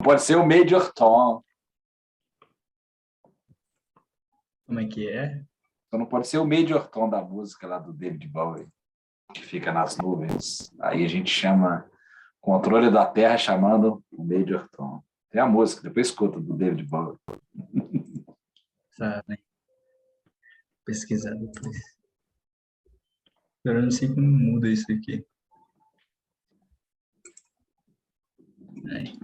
pode ser o Major Tom. Como é que é? Só não pode ser o Major Tom da música lá do David Bowie, que fica nas nuvens. Aí a gente chama controle da Terra chamando o Major Tom. Tem a música, depois escuta, do David Bowie. Sabe? Pesquisar depois. Agora eu não sei como muda isso aqui. Aí.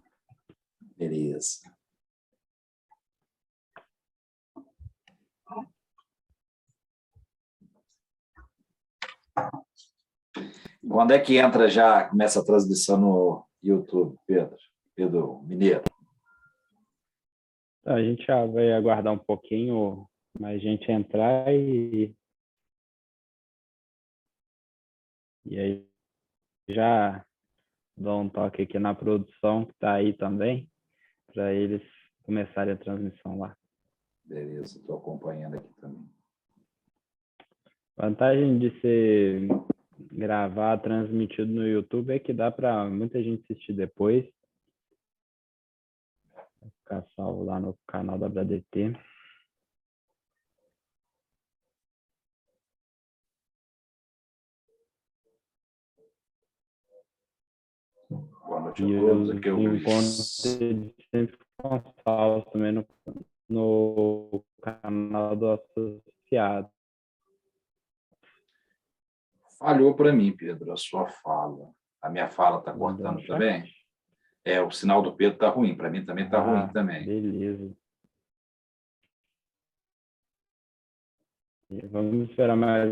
Beleza. Quando é que entra já, começa a transmissão no YouTube, Pedro? Pedro Mineiro. A gente já vai aguardar um pouquinho mais gente entrar e aí já dou um toque aqui na produção que está aí também, para eles começarem a transmissão lá. Beleza, estou acompanhando aqui também. Vantagem de ser gravado, transmitido no YouTube é que dá para muita gente assistir depois. Vai ficar salvo lá no canal da WDT. Boa noite a E todos. os Aqui é o encontros Luiz. eles sempre ficam salvos também no canal do associado. Falhou para mim, Pedro, a sua fala. A minha fala está Mandou cortando no chat? também? O sinal do Pedro está ruim. Para mim também está ruim também. Beleza. E vamos esperar mais.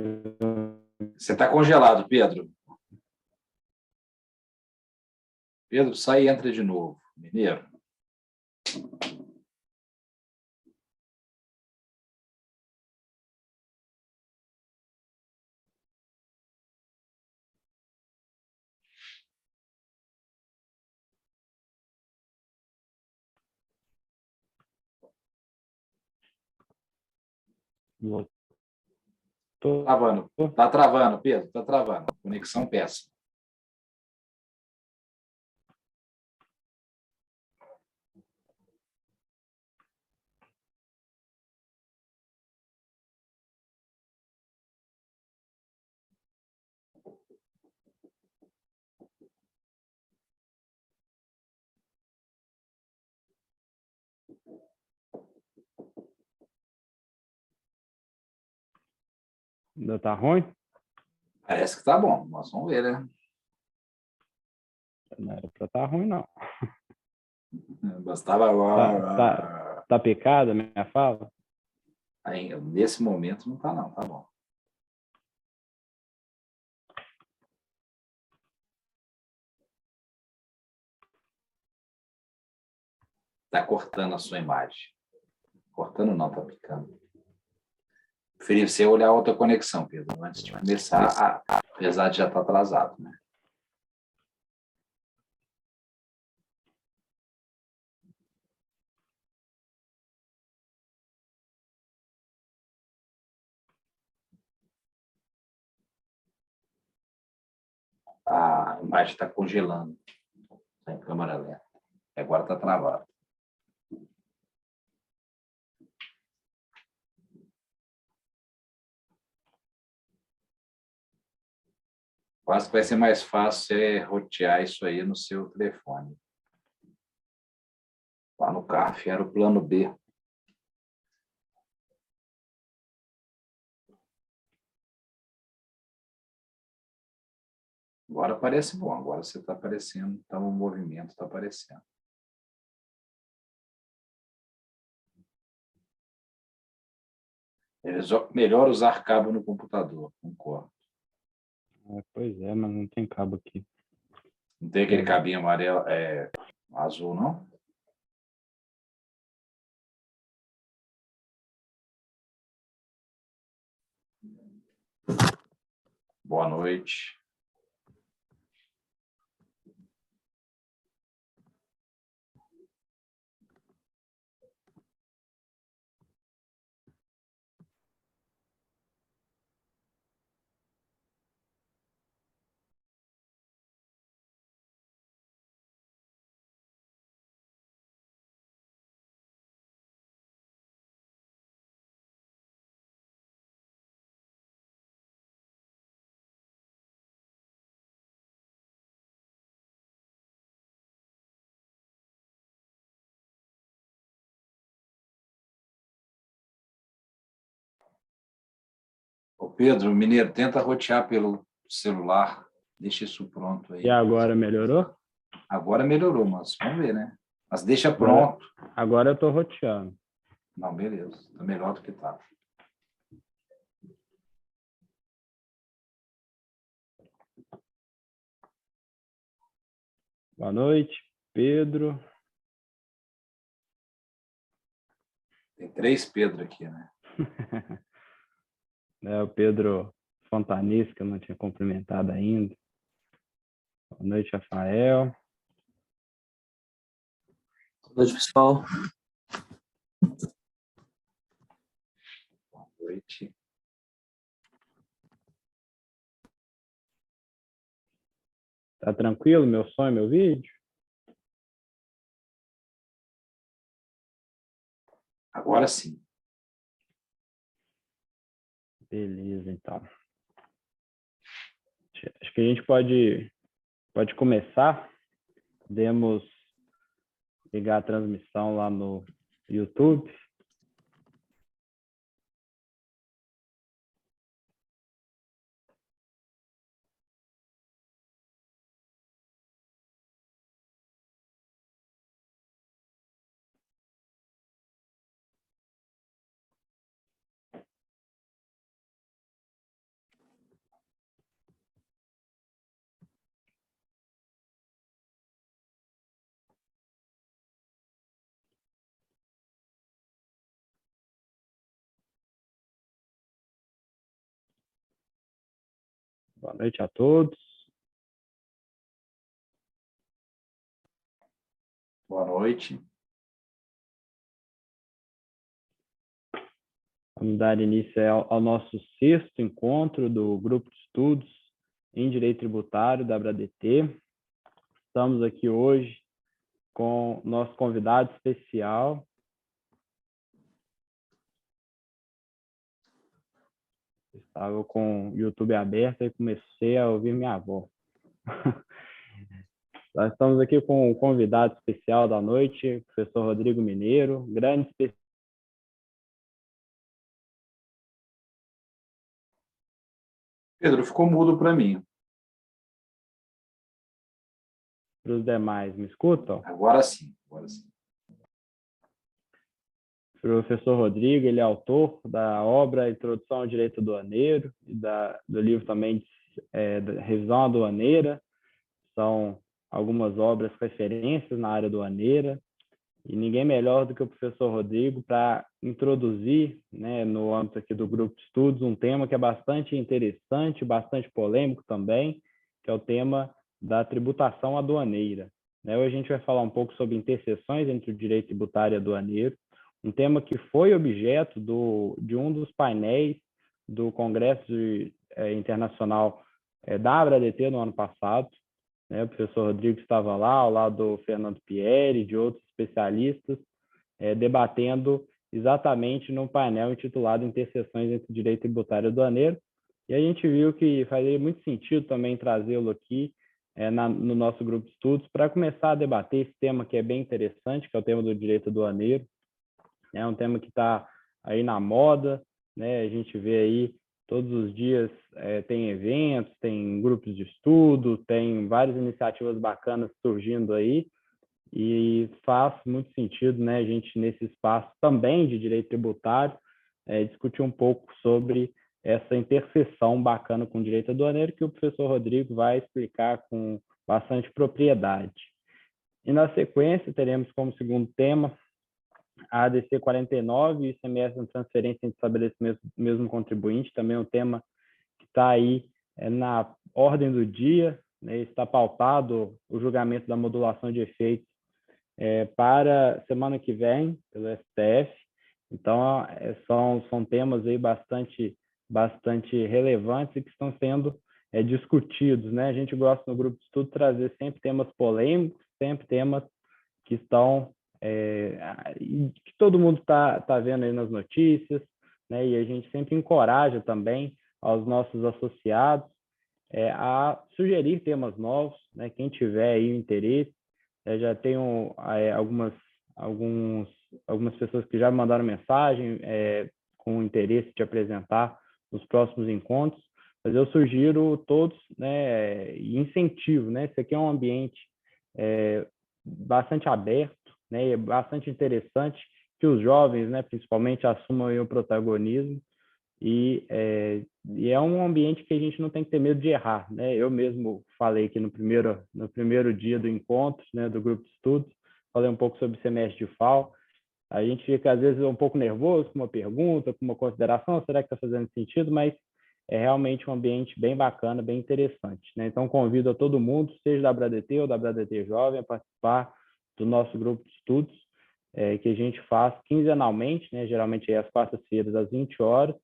Você está congelado, Pedro. Pedro, sai e entra de novo. Mineiro. Travando. Está travando, Pedro. Está travando. Conexão péssima. Ainda tá ruim? Parece que está bom. Nós vamos ver, né? Não era pra tá ruim, não. Bastava agora. Tá picada a minha fala? Aí, nesse momento não está, não. Tá bom. Está cortando a sua imagem. Cortando não, está picando. Preferia você olhar outra conexão, Pedro, antes de começar, apesar de já estar atrasado, né? A imagem está congelando. Está em câmera lenta. Agora está travado. Quase que vai ser mais fácil você rotear isso aí no seu telefone. Lá no CARF era o plano B. Agora parece bom. Agora você está aparecendo. Então o movimento está aparecendo. Melhor usar cabo no computador, concordo. Pois é, mas não tem cabo aqui. Não tem aquele cabinho amarelo, azul, não? Boa noite. Pedro, Mineiro, tenta rotear pelo celular. Deixa isso pronto aí. E agora melhorou? Agora melhorou, mas vamos ver, né? Mas deixa Agora, pronto. agora eu estou roteando. Não, beleza. Está melhor do que tá. Boa noite, Pedro. Tem 3 Pedro aqui, né? O Pedro Fontanis, que eu não tinha cumprimentado ainda. Boa noite, Rafael. Boa noite, pessoal. Boa noite. Tá tranquilo meu som e meu vídeo? Agora sim. Beleza, então. Acho que a gente pode começar. Podemos ligar a transmissão lá no YouTube. Boa noite a todos. Boa noite. Vamos dar início ao nosso 6º encontro do Grupo de Estudos em Direito Tributário da ABRADT. Estamos aqui hoje com nosso convidado especial. Estava com o YouTube aberto e comecei a ouvir minha avó. Nós estamos aqui com o convidado especial da noite, o professor Rodrigo Mineiro, grande especialista Pedro, ficou mudo para mim. para os demais. Me escutam? Agora sim. Agora sim. O professor Rodrigo, ele é autor da obra Introdução ao Direito Aduaneiro e do livro também da Revisão Aduaneira. São algumas obras referências na área aduaneira. E ninguém melhor do que o professor Rodrigo para introduzir, né, no âmbito aqui do grupo de estudos, um tema que é bastante interessante, bastante polêmico também, que é o tema da tributação aduaneira. Hoje a gente vai falar um pouco sobre interseções entre o direito tributário e aduaneiro, um tema que foi objeto de um dos painéis do Congresso Internacional da ABRADT no ano passado. O professor Rodrigo estava lá, ao lado do Fernando Pieri, de outros especialistas, debatendo exatamente num painel intitulado Interseções entre Direito Tributário e Aduaneiro. E a gente viu que fazia muito sentido também trazê-lo aqui no nosso grupo de estudos para começar a debater esse tema que é bem interessante, que é o tema do direito aduaneiro. É um tema que está aí na moda, né? A gente vê aí todos os dias tem eventos, tem grupos de estudo, tem várias iniciativas bacanas surgindo aí, e faz muito sentido, né, a gente, nesse espaço também de direito tributário, discutir um pouco sobre essa interseção bacana com o direito aduaneiro, que o professor Rodrigo vai explicar com bastante propriedade. E, na sequência, teremos como segundo tema a ADC 49 e o ICMS na transferência entre estabelecimentos do mesmo contribuinte, também um tema que está aí na ordem do dia, né, está pautado o julgamento da modulação de efeitos para semana que vem, pelo STF. Então, são temas aí bastante relevantes e que estão sendo discutidos, né? A gente gosta no grupo de estudo trazer sempre temas polêmicos, sempre temas que estão que todo mundo tá vendo aí nas notícias, né? E a gente sempre encoraja também aos nossos associados a sugerir temas novos, né? Quem tiver aí o interesse, já tenho algumas pessoas que já mandaram mensagem com o interesse de apresentar nos próximos encontros, mas eu sugiro todos, né, e incentivo, né? Isso aqui é um ambiente bastante aberto, né, e bastante interessante que os jovens, né, principalmente, assumam aí o protagonismo e é um ambiente que a gente não tem que ter medo de errar, né? Eu mesmo falei aqui no primeiro dia do encontro, né, do grupo de estudos, falei um pouco sobre o semestre de FAO. A gente fica, às vezes, um pouco nervoso com uma pergunta, com uma consideração, será que está fazendo sentido? Mas é realmente um ambiente bem bacana, bem interessante, né? Então, convido a todo mundo, seja da ABRADT ou da ABRADT Jovem, a participar do nosso grupo de estudos, que a gente faz quinzenalmente, né? Geralmente é às quartas-feiras, às 20 horas,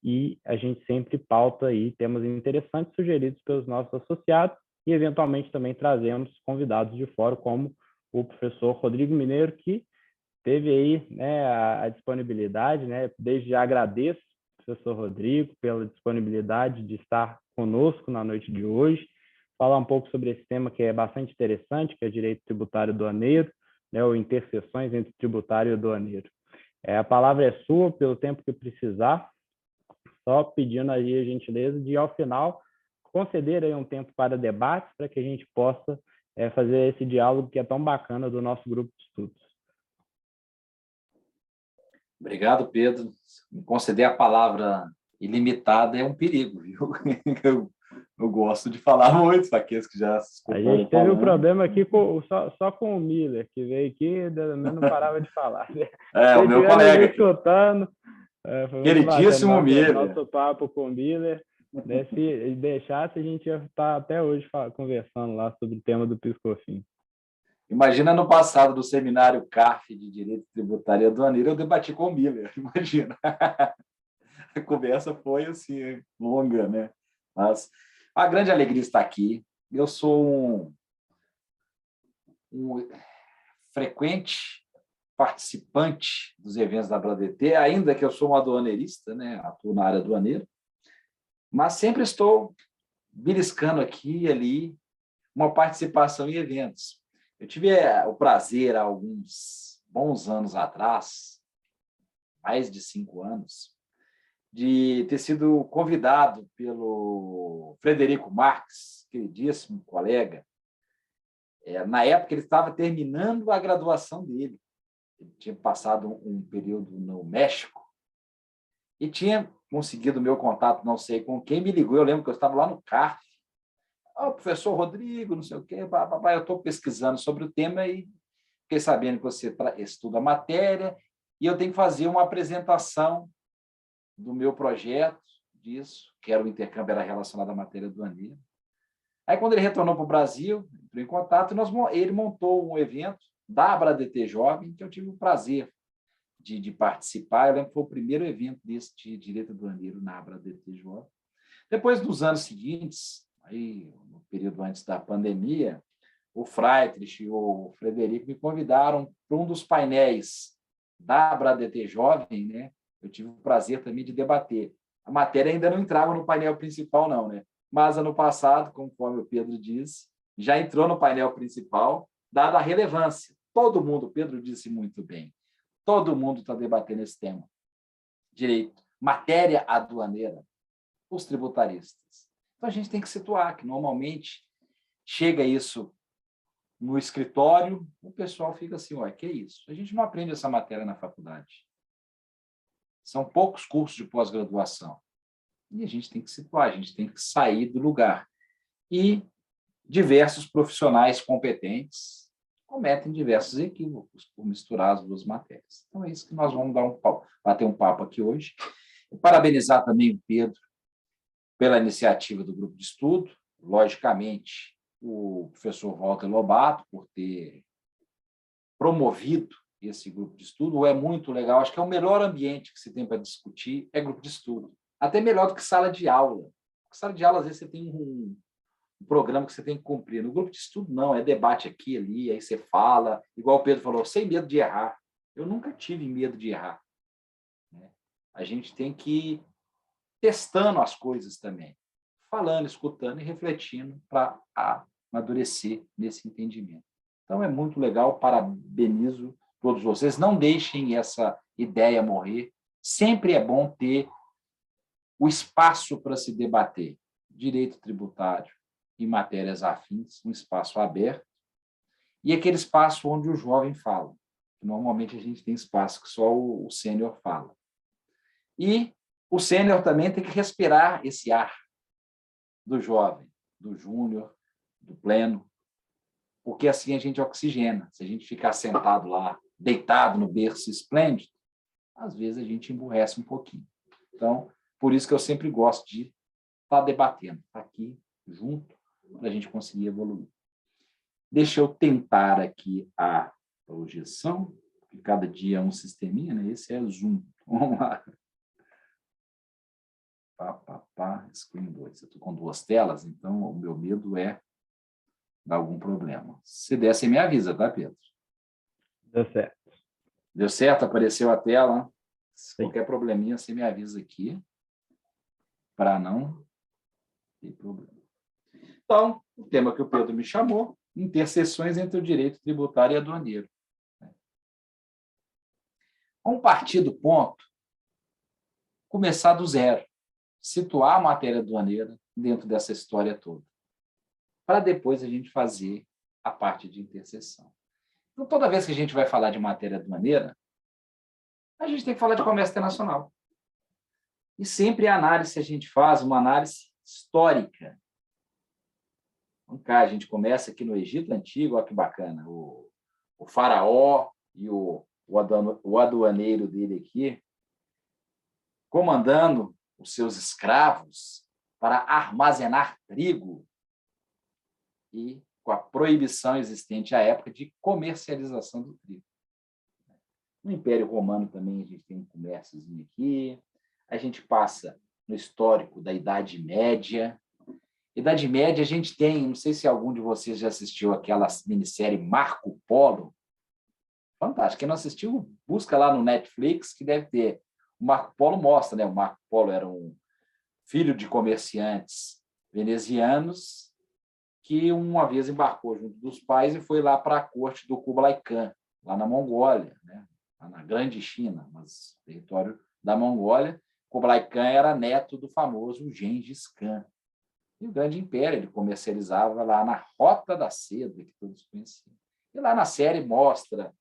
e a gente sempre pauta aí temas interessantes sugeridos pelos nossos associados e, eventualmente, também trazemos convidados de fora, como o professor Rodrigo Mineiro, que teve aí, né, a disponibilidade, né? Desde já agradeço, professor Rodrigo, pela disponibilidade de estar conosco na noite de hoje, falar um pouco sobre esse tema que é bastante interessante, que é direito tributário aduaneiro, né, ou interseções entre tributário e aduaneiro. A palavra é sua, pelo tempo que precisar, só pedindo aí a gentileza de, ao final, conceder aí um tempo para debates, para que a gente possa fazer esse diálogo que é tão bacana do nosso grupo de estudos. Obrigado, Pedro. Me conceder a palavra ilimitada é um perigo, viu? Eu gosto de falar muito, para aqueles que já se A gente teve um problema aqui só com o Miller, que veio aqui e não parava de falar. O meu colega. Escutando, foi queridíssimo Miller. Nosso papo com o Miller. Né? Se deixasse, a gente ia estar até hoje conversando lá sobre o tema do PIS/COFINS. Imagina no passado, do seminário CARF de Direito Tributário e Aduaneiro, eu debati com o Miller, imagina. A conversa foi assim, longa, né? Mas a grande alegria está aqui. Eu sou um frequente participante dos eventos da ABRADT, ainda que eu sou um aduaneirista, né? Atuo na área aduaneira, mas sempre estou beliscando aqui e ali uma participação em eventos. Eu tive o prazer, há alguns bons anos atrás, mais de 5 anos, de ter sido convidado pelo Frederico Marques, queridíssimo colega. Na época, ele estava terminando a graduação dele. Ele tinha passado um período no México e tinha conseguido o meu contato, não sei com quem, me ligou. Eu lembro que eu estava lá no CARF. Professor Rodrigo, não sei o quê, eu estou pesquisando sobre o tema e fiquei sabendo que você estuda a matéria e eu tenho que fazer uma apresentação do meu projeto disso, que era o intercâmbio, era relacionado à matéria aduaneira. Aí, quando ele retornou para o Brasil, entrou em contato, ele montou um evento da ABRADT Jovem, que eu tive o prazer de participar. Eu lembro que foi o primeiro evento desse de direito aduaneiro na ABRADT Jovem. Depois, nos anos seguintes, aí, no período antes da pandemia, o Freitlich e o Frederico me convidaram para um dos painéis da ABRADT Jovem, né? Eu tive o prazer também de debater. A matéria ainda não entrava no painel principal, não, né? Mas, ano passado, conforme o Pedro disse, já entrou no painel principal, dada a relevância. Todo mundo, o Pedro disse muito bem, todo mundo está debatendo esse tema. Direito, matéria aduaneira, os tributaristas. Então, a gente tem que situar que, normalmente, chega isso no escritório, o pessoal fica assim, que é isso? A gente não aprende essa matéria na faculdade. São poucos cursos de pós-graduação. E a gente tem que situar, a gente tem que sair do lugar. E diversos profissionais competentes cometem diversos equívocos por misturar as duas matérias. Então, é isso que nós vamos bater um papo aqui hoje. E parabenizar também o Pedro pela iniciativa do grupo de estudo, logicamente, o professor Walter Lobato, por ter promovido esse grupo de estudo. É muito legal, acho que é o melhor ambiente que se tem para discutir, é grupo de estudo. Até melhor do que sala de aula. Porque sala de aula, às vezes, você tem um programa que você tem que cumprir. No grupo de estudo, não, é debate aqui, ali, aí você fala, igual o Pedro falou, sem medo de errar. Eu nunca tive medo de errar. A gente tem que ir testando as coisas também, falando, escutando e refletindo para amadurecer nesse entendimento. Então, é muito legal, parabenizo todos vocês. Não deixem essa ideia morrer. Sempre é bom ter o espaço para se debater direito tributário e matérias afins, um espaço aberto, e aquele espaço onde o jovem fala. Normalmente a gente tem espaço que só o sênior fala. E o sênior também tem que respirar esse ar do jovem, do júnior, do pleno, porque assim a gente oxigena. Se a gente ficar sentado lá, deitado no berço esplêndido, às vezes a gente emburrece um pouquinho. Então, por isso que eu sempre gosto de estar debatendo, estar aqui junto, para a gente conseguir evoluir. Deixa eu tentar aqui a projeção, porque cada dia é um sisteminha, né? Esse é o Zoom. Vamos lá. Screen 2. Eu estou com 2 telas, então o meu medo é dar algum problema. Se der, você me avisa, tá, Pedro? Deu certo. Deu certo? Apareceu a tela? Se Sim. qualquer probleminha, você me avisa aqui, para não ter problema. Então, o tema que o Pedro me chamou, interseções entre o direito tributário e aduaneiro. Vamos partir do ponto, começar do zero, situar a matéria aduaneira dentro dessa história toda, para depois a gente fazer a parte de interseção. Então, toda vez que a gente vai falar de matéria aduaneira, a gente tem que falar de comércio internacional. E sempre a análise a gente faz, uma análise histórica. Vamos cá, a gente começa aqui no Egito Antigo, olha que bacana, o faraó e o aduaneiro dele aqui, comandando os seus escravos para armazenar trigo e com a proibição existente à época de comercialização do trigo. No Império Romano também a gente tem um comérciozinho aqui. A gente passa no histórico da Idade Média. Idade Média a gente tem, não sei se algum de vocês já assistiu aquela minissérie Marco Polo. Fantástico. Quem não assistiu, busca lá no Netflix, que deve ter. O Marco Polo mostra, né? O Marco Polo era um filho de comerciantes venezianos que uma vez embarcou junto dos pais e foi lá para a corte do Kublai Khan, lá na Mongólia, né? Lá na Grande China, mas território da Mongólia. Kublai Khan era neto do famoso Gengis Khan. E o grande império, ele comercializava lá na Rota da Seda, que todos conheciam. E lá na série mostra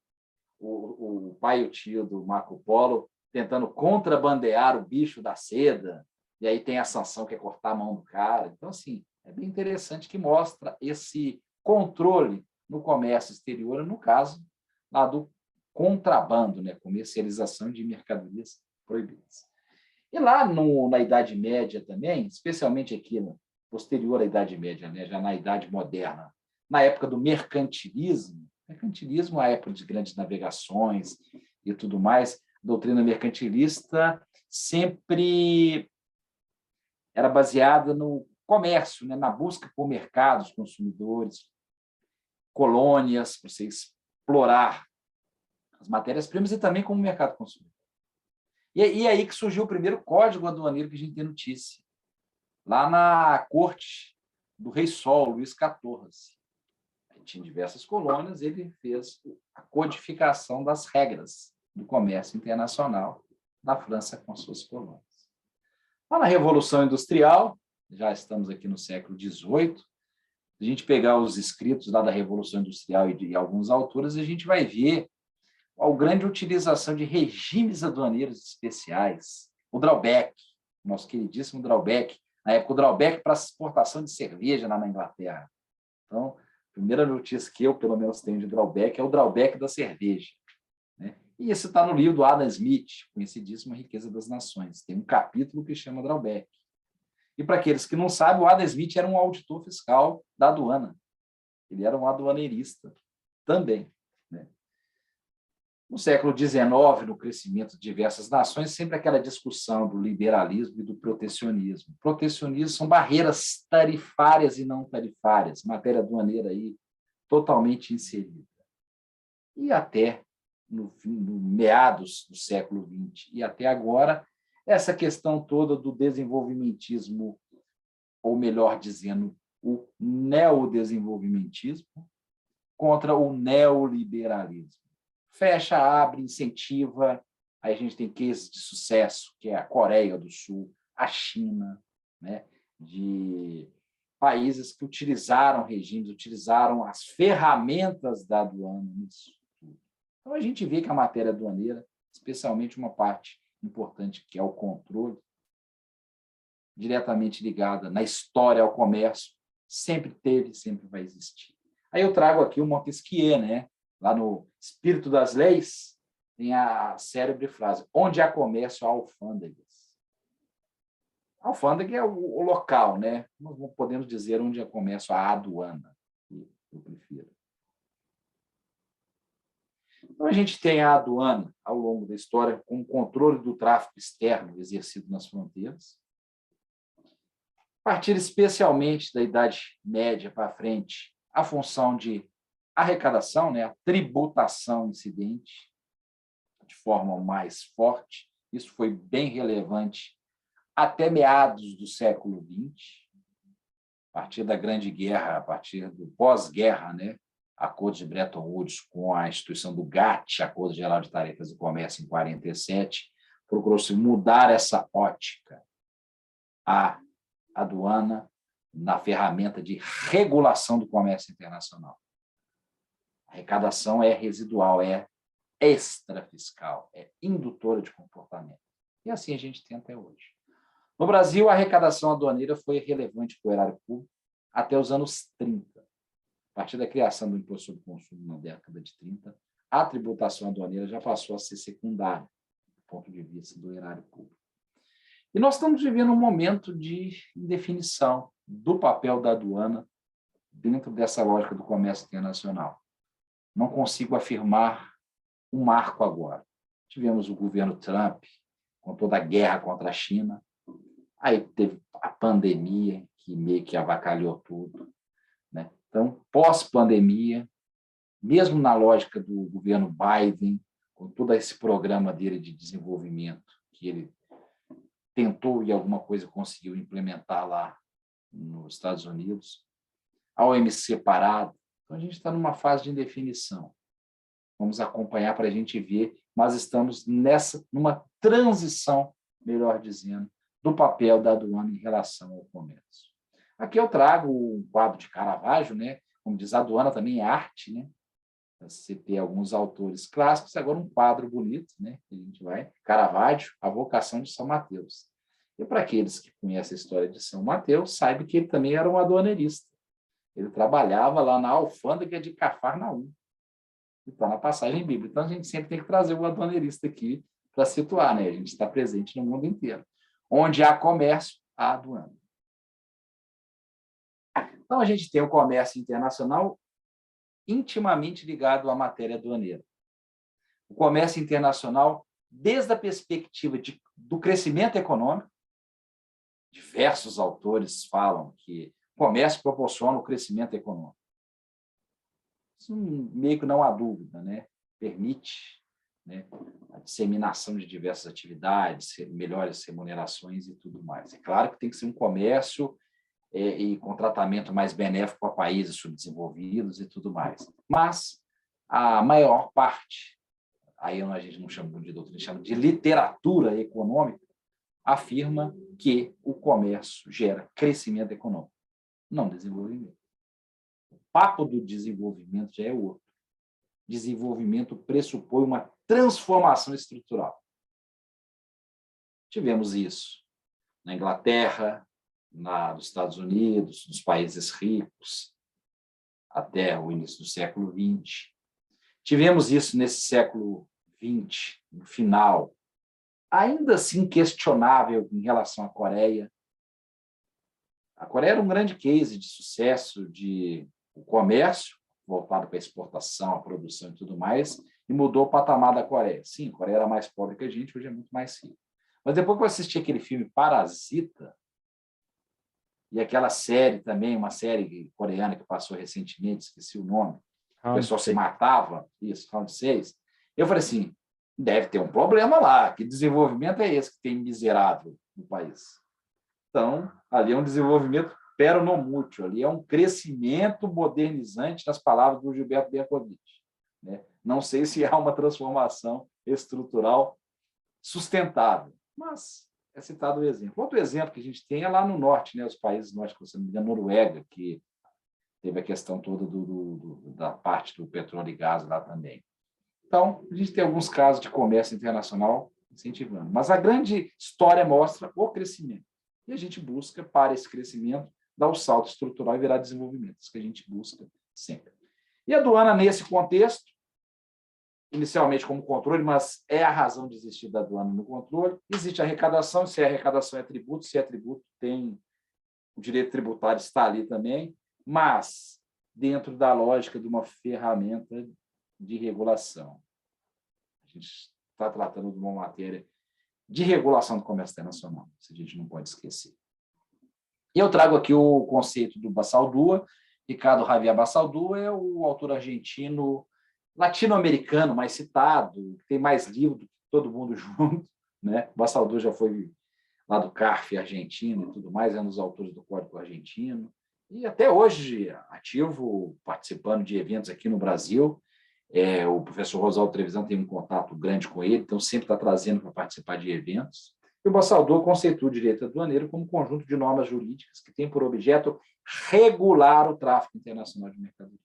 o pai e o tio do Marco Polo tentando contrabandear o bicho da seda, e aí tem a sanção que é cortar a mão do cara. Então, assim, é bem interessante que mostra esse controle no comércio exterior, no caso lá do contrabando, né? Comercialização de mercadorias proibidas. E lá na Idade Média também, especialmente aqui posterior à Idade Média, né? Já na Idade Moderna, na época do mercantilismo, a época de grandes navegações e tudo mais, a doutrina mercantilista sempre era baseada no comércio, né? Na busca por mercados, consumidores, colônias, para você explorar as matérias-primas e também como mercado consumidor. E aí que surgiu o primeiro código aduaneiro que a gente tem notícia, lá na corte do rei Sol, Luís XIV. Tinha diversas colônias, ele fez a codificação das regras do comércio internacional na França com suas colônias. Lá na Revolução Industrial, já estamos aqui no século XVIII, se a gente pegar os escritos lá da Revolução Industrial e de alguns autores, a gente vai ver a grande utilização de regimes aduaneiros especiais. O drawback, nosso queridíssimo drawback, na época o drawback para exportação de cerveja lá na Inglaterra. Então, a primeira notícia que eu, pelo menos, tenho de drawback é o drawback da cerveja, né? E isso está no livro do Adam Smith, conhecidíssimo A Riqueza das Nações. Tem um capítulo que chama drawback. E para aqueles que não sabem, o Adam Smith era um auditor fiscal da aduana. Ele era um aduaneirista também, né? No século XIX, no crescimento de diversas nações, sempre aquela discussão do liberalismo e do protecionismo. Protecionismo são barreiras tarifárias e não tarifárias, matéria aduaneira aí totalmente inserida. E até no meados do século XX e até agora, essa questão toda do desenvolvimentismo, ou melhor dizendo, o neodesenvolvimentismo contra o neoliberalismo. Fecha, abre, incentiva. Aí a gente tem cases de sucesso, que é a Coreia do Sul, a China, né, de países que utilizaram regimes, utilizaram as ferramentas da aduana nisso tudo. Então, a gente vê que a matéria aduaneira, especialmente uma parte importante, que é o controle, diretamente ligada na história ao comércio, sempre teve, sempre vai existir. Aí eu trago aqui o Montesquieu, né? Lá no Espírito das Leis, tem a célebre frase: onde há comércio, há alfândegas. A alfândega é o local, né? Nós não podemos dizer onde há comércio, há aduana, que eu prefiro. Então, a gente tem a aduana, ao longo da história, com o controle do tráfico externo exercido nas fronteiras, a partir especialmente da Idade Média para frente, a função de arrecadação, né, a tributação incidente, de forma mais forte. Isso foi bem relevante até meados do século XX, a partir da Grande Guerra, a partir do pós-guerra, né, Acordo de Bretton Woods com a instituição do GATT, Acordo Geral de Tarifas e Comércio, em 47, procurou-se mudar essa ótica. A aduana na ferramenta de regulação do comércio internacional. A arrecadação é residual, é extrafiscal, é indutora de comportamento. E assim a gente tem até hoje. No Brasil, a arrecadação aduaneira foi relevante para o erário público até os anos 30. A partir da criação do imposto sobre consumo na década de 30, a tributação aduaneira já passou a ser secundária, do ponto de vista do erário público. E nós estamos vivendo um momento de indefinição do papel da aduana dentro dessa lógica do comércio internacional. Não consigo afirmar um marco agora. Tivemos o governo Trump, com toda a guerra contra a China, aí teve a pandemia, que meio que avacalhou tudo, né? Então, pós-pandemia, mesmo na lógica do governo Biden, com todo esse programa dele de desenvolvimento, que ele tentou e alguma coisa conseguiu implementar lá nos Estados Unidos, a OMC parado. Então, a gente está numa fase de indefinição. Vamos acompanhar para a gente ver, mas estamos numa transição, melhor dizendo, do papel da aduana em relação ao comércio. Aqui eu trago um quadro de Caravaggio, né? Como diz, a aduana também é arte, né? Você tem alguns autores clássicos, agora um quadro bonito, né? A gente vai, Caravaggio, A Vocação de São Mateus. E para aqueles que conhecem a história de São Mateus, sabe que ele também era um aduaneirista. Ele trabalhava lá na alfândega de Cafarnaum, que está na passagem bíblica. Então, a gente sempre tem que trazer o aduaneirista aqui para situar, né? A gente está presente no mundo inteiro. Onde há comércio, há aduana. Então, a gente tem o comércio internacional intimamente ligado à matéria aduaneira. O comércio internacional, desde a perspectiva do crescimento econômico, diversos autores falam que o comércio proporciona o crescimento econômico. Isso meio que não há dúvida, né? Permite, né, a disseminação de diversas atividades, melhores remunerações e tudo mais. É claro que tem que ser um comércio e com tratamento mais benéfico a países subdesenvolvidos e tudo mais. Mas a maior parte, aí a gente não chama de doutrina, chama de literatura econômica, afirma que o comércio gera crescimento econômico, não desenvolvimento. O papo do desenvolvimento já é outro. Desenvolvimento pressupõe uma transformação estrutural. Tivemos isso na Inglaterra, nos Estados Unidos, nos países ricos, até o início do século XX. Tivemos isso nesse século XX, no final, ainda assim questionável em relação à Coreia. A Coreia era um grande case de sucesso de comércio, voltado para a exportação, a produção e tudo mais, e mudou o patamar da Coreia. Sim, a Coreia era mais pobre que a gente, hoje é muito mais rica. Mas depois que eu assisti aquele filme Parasita, e aquela série também, uma série coreana que passou recentemente, esqueci o nome, o pessoal se matava, isso, Round 6, eu falei assim, deve ter um problema lá, que desenvolvimento é esse que tem miserável no país? Então, ali é um desenvolvimento peronomútil, ali é um crescimento modernizante, nas palavras do Gilberto Bercovitch, né? Não sei se há uma transformação estrutural sustentável, mas é citado o exemplo. Outro exemplo que a gente tem é lá no norte, né, os países nórdicos, se não me engano, Noruega, que teve a questão toda da parte do petróleo e gás lá também. Então, a gente tem alguns casos de comércio internacional incentivando. Mas a grande história mostra o crescimento. E a gente busca, para esse crescimento, dar o salto estrutural e virar desenvolvimento. Isso que a gente busca sempre. E a aduana, nesse contexto, inicialmente como controle, mas é a razão de existir da aduana no controle. Existe a arrecadação, se a arrecadação é tributo, se é tributo, tem o direito tributário, está ali também, mas dentro da lógica de uma ferramenta de regulação. A gente está tratando de uma matéria de regulação do comércio internacional, isso a gente não pode esquecer. E eu trago aqui o conceito do Basaldúa. Ricardo Javier Basaldúa é o autor argentino latino-americano mais citado, que tem mais livro do que todo mundo junto, né? Basaldúa já foi lá do CARF argentino e tudo mais, é um dos autores do Código Argentino, e até hoje ativo, participando de eventos aqui no Brasil. O professor Rosaldo Trevisan tem um contato grande com ele, então sempre está trazendo para participar de eventos. E o Basaldúa conceitua o direito aduaneiro como um conjunto de normas jurídicas que tem por objeto regular o tráfico internacional de mercadorias.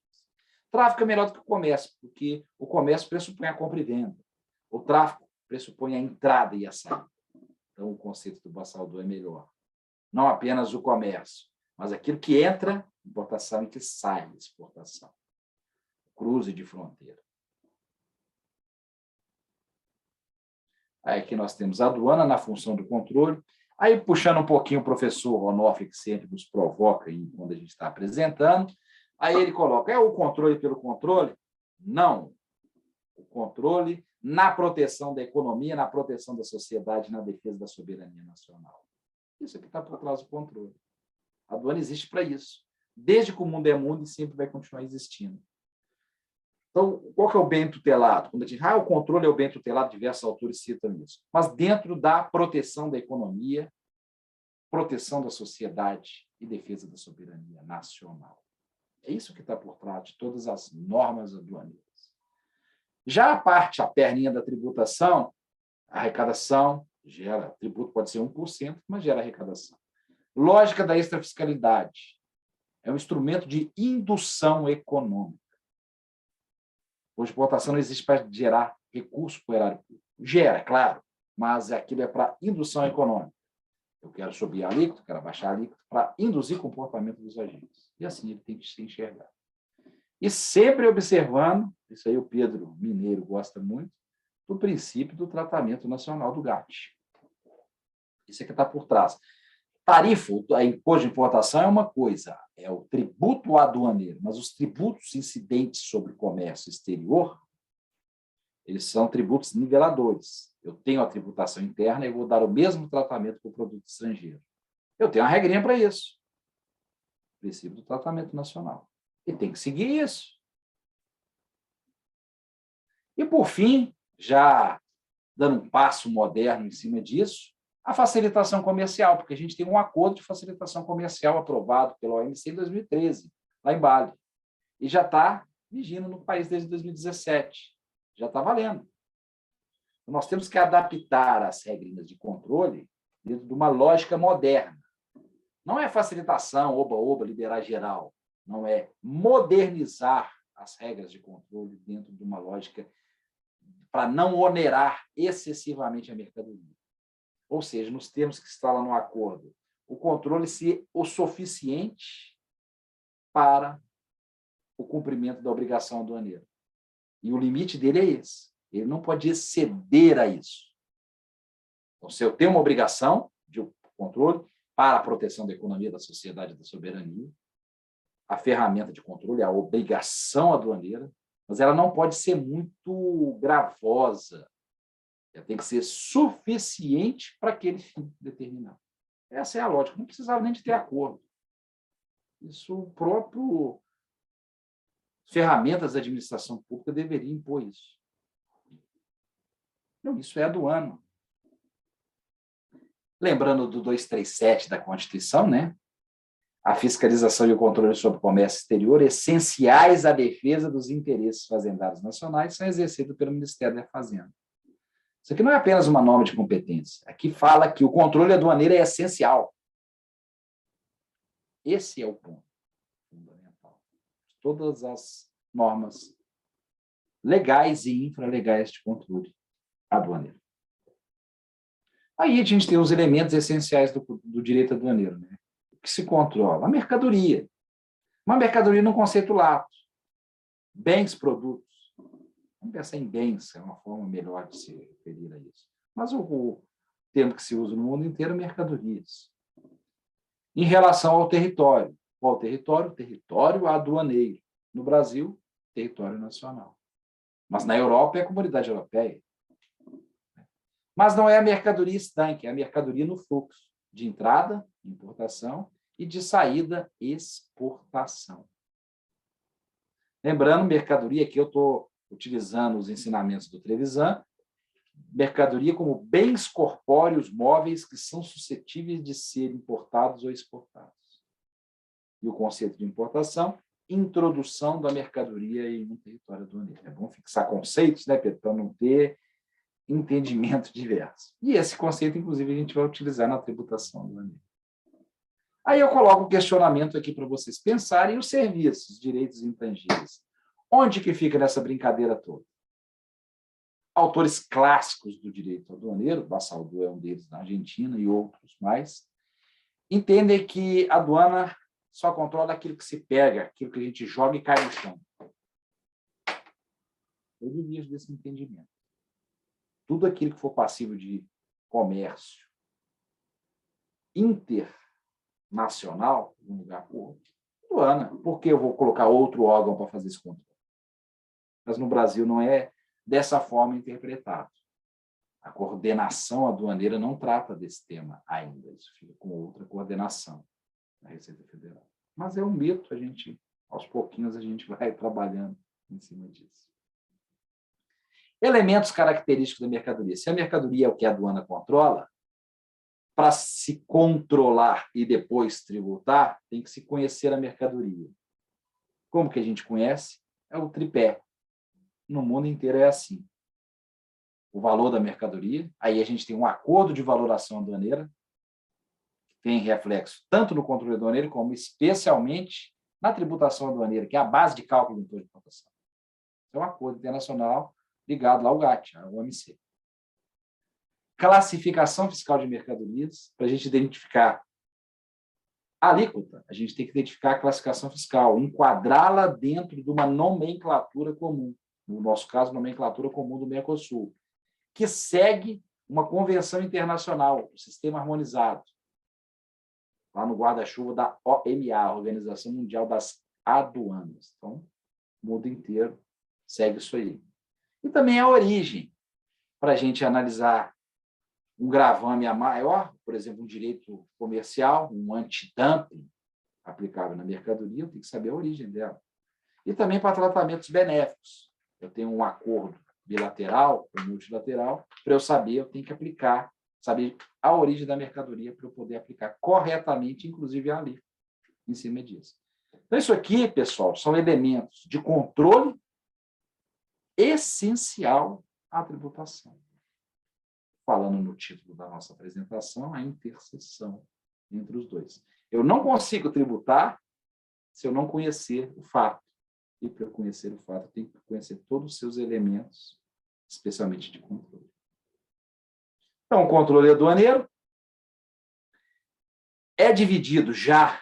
Tráfico é melhor do que o comércio, porque o comércio pressupõe a compra e venda. O tráfico pressupõe a entrada e a saída. Então, o conceito do Basaldúa é melhor. Não apenas o comércio, mas aquilo que entra, importação, e que sai, exportação. Cruze de fronteira. Aí aqui nós temos a aduana na função do controle. Aí, puxando um pouquinho o professor Onofre, que sempre nos provoca aí, quando a gente está apresentando, aí ele coloca, é o controle pelo controle? Não. O controle na proteção da economia, na proteção da sociedade, na defesa da soberania nacional. Isso aqui está por trás do controle. A aduana existe para isso. Desde que o mundo é mundo e sempre vai continuar existindo. Então, qual que é o bem tutelado? Quando a gente diz, o controle é o bem tutelado, diversos autores citam isso. Mas dentro da proteção da economia, proteção da sociedade e defesa da soberania nacional. É isso que está por trás de todas as normas aduaneiras. Já a perninha da tributação, a arrecadação gera, tributo pode ser 1%, mas gera arrecadação. Lógica da extrafiscalidade. É um instrumento de indução econômica. Hoje, exportação não existe para gerar recurso para o erário público. Gera, claro, mas aquilo é para indução econômica. Eu quero subir a alíquota, quero baixar a alíquota para induzir o comportamento dos agentes. E assim ele tem que se enxergar. E sempre observando, isso aí o Pedro Mineiro gosta muito, do princípio do tratamento nacional do GATT. Isso é que está por trás. Tarifa, a imposto de importação é uma coisa, é o tributo aduaneiro, mas os tributos incidentes sobre o comércio exterior, eles são tributos niveladores. Eu tenho a tributação interna e vou dar o mesmo tratamento para o produto estrangeiro. Eu tenho uma regrinha para isso. O princípio do tratamento nacional. E tem que seguir isso. E, por fim, já dando um passo moderno em cima disso, a facilitação comercial, porque a gente tem um acordo de facilitação comercial aprovado pela OMC em 2013, lá em Bali. E já está vigindo no país desde 2017. Já está valendo. Nós temos que adaptar as regras de controle dentro de uma lógica moderna. Não é facilitação, oba-oba, liberar geral. Não é modernizar as regras de controle dentro de uma lógica para não onerar excessivamente a mercadoria. Ou seja, nos termos que está lá no acordo, o controle ser o suficiente para o cumprimento da obrigação aduaneira. E o limite dele é esse. Ele não pode exceder a isso. Então, se eu tenho uma obrigação de controle para a proteção da economia, da sociedade e da soberania, a ferramenta de controle é a obrigação aduaneira, mas ela não pode ser muito gravosa. Ela tem que ser suficiente para aquele fim determinado. Essa é a lógica. Não precisava nem de ter acordo. Isso o próprio ferramentas da administração pública deveriam impor isso. Não, isso é aduano. Lembrando do 237 da Constituição, né? A fiscalização e o controle sobre o comércio exterior, essenciais à defesa dos interesses fazendários nacionais, são exercidos pelo Ministério da Fazenda. Isso aqui não é apenas uma norma de competência. Aqui fala que o controle aduaneiro é essencial. Esse é o ponto fundamental. Todas as normas legais e infralegais de controle aduaneiro. Aí a gente tem os elementos essenciais do direito aduaneiro, né? O que se controla? A mercadoria. Uma mercadoria num conceito lato. Bens, produtos. Vamos pensar em bens, é uma forma melhor de se referir a isso. Mas o termo que se usa no mundo inteiro é mercadorias. Em relação ao território. Qual território? Território aduaneiro. No Brasil, território nacional. Mas na Europa é a Comunidade Europeia. Mas não é a mercadoria estanque, é a mercadoria no fluxo de entrada, importação, e de saída, exportação. Lembrando, mercadoria, aqui eu estou utilizando os ensinamentos do Trevisan, mercadoria como bens corpóreos móveis que são suscetíveis de ser importados ou exportados. E o conceito de importação, introdução da mercadoria em um território aduaneiro. É bom fixar conceitos, né, Pedro, para não ter entendimento diverso. E esse conceito, inclusive, a gente vai utilizar na tributação aduaneira. Aí eu coloco um questionamento aqui para vocês pensarem: os serviços, direitos intangíveis. Onde que fica nessa brincadeira toda? Autores clássicos do direito aduaneiro, Bassaldo é um deles na Argentina e outros mais, entendem que a aduana só controla aquilo que se pega, aquilo que a gente joga e cai no chão. Eu divido desse entendimento. Tudo aquilo que for passível de comércio internacional, de um lugar para o outro, aduana. Por que eu vou colocar outro órgão para fazer esse controle? Mas no Brasil não é dessa forma interpretado. A coordenação aduaneira não trata desse tema ainda. Isso fica com outra coordenação da Receita Federal. Mas é um mito, aos pouquinhos a gente vai trabalhando em cima disso. Elementos característicos da mercadoria. Se a mercadoria é o que a aduana controla, para se controlar e depois tributar, tem que se conhecer a mercadoria. Como que a gente conhece? É o tripé. No mundo inteiro é assim. O valor da mercadoria, aí a gente tem um acordo de valoração aduaneira, que tem reflexo tanto no controle aduaneiro, como especialmente na tributação aduaneira, que é a base de cálculo do imposto de importação. É um acordo internacional ligado lá ao GATT, ao OMC. Classificação fiscal de mercadorias, para a gente identificar a alíquota, a gente tem que identificar a classificação fiscal, enquadrá-la dentro de uma nomenclatura comum, no nosso caso, nomenclatura comum do Mercosul, que segue uma convenção internacional, o sistema harmonizado, lá no guarda-chuva da OMA, Organização Mundial das Aduanas. Então, o mundo inteiro segue isso aí. E também a origem, para a gente analisar um gravame a maior, por exemplo, um direito comercial, um antidumping aplicável na mercadoria, eu tenho que saber a origem dela. E também para tratamentos benéficos. Eu tenho um acordo bilateral ou multilateral, para eu saber, eu tenho que aplicar, saber a origem da mercadoria para eu poder aplicar corretamente, inclusive a alíquota em cima disso. Então, isso aqui, pessoal, são elementos de controle essencial à tributação. Falando no título da nossa apresentação, a interseção entre os dois. Eu não consigo tributar se eu não conhecer o fato. E para eu conhecer o fato, eu tenho que conhecer todos os seus elementos, especialmente de controle. Então, o controle aduaneiro é dividido já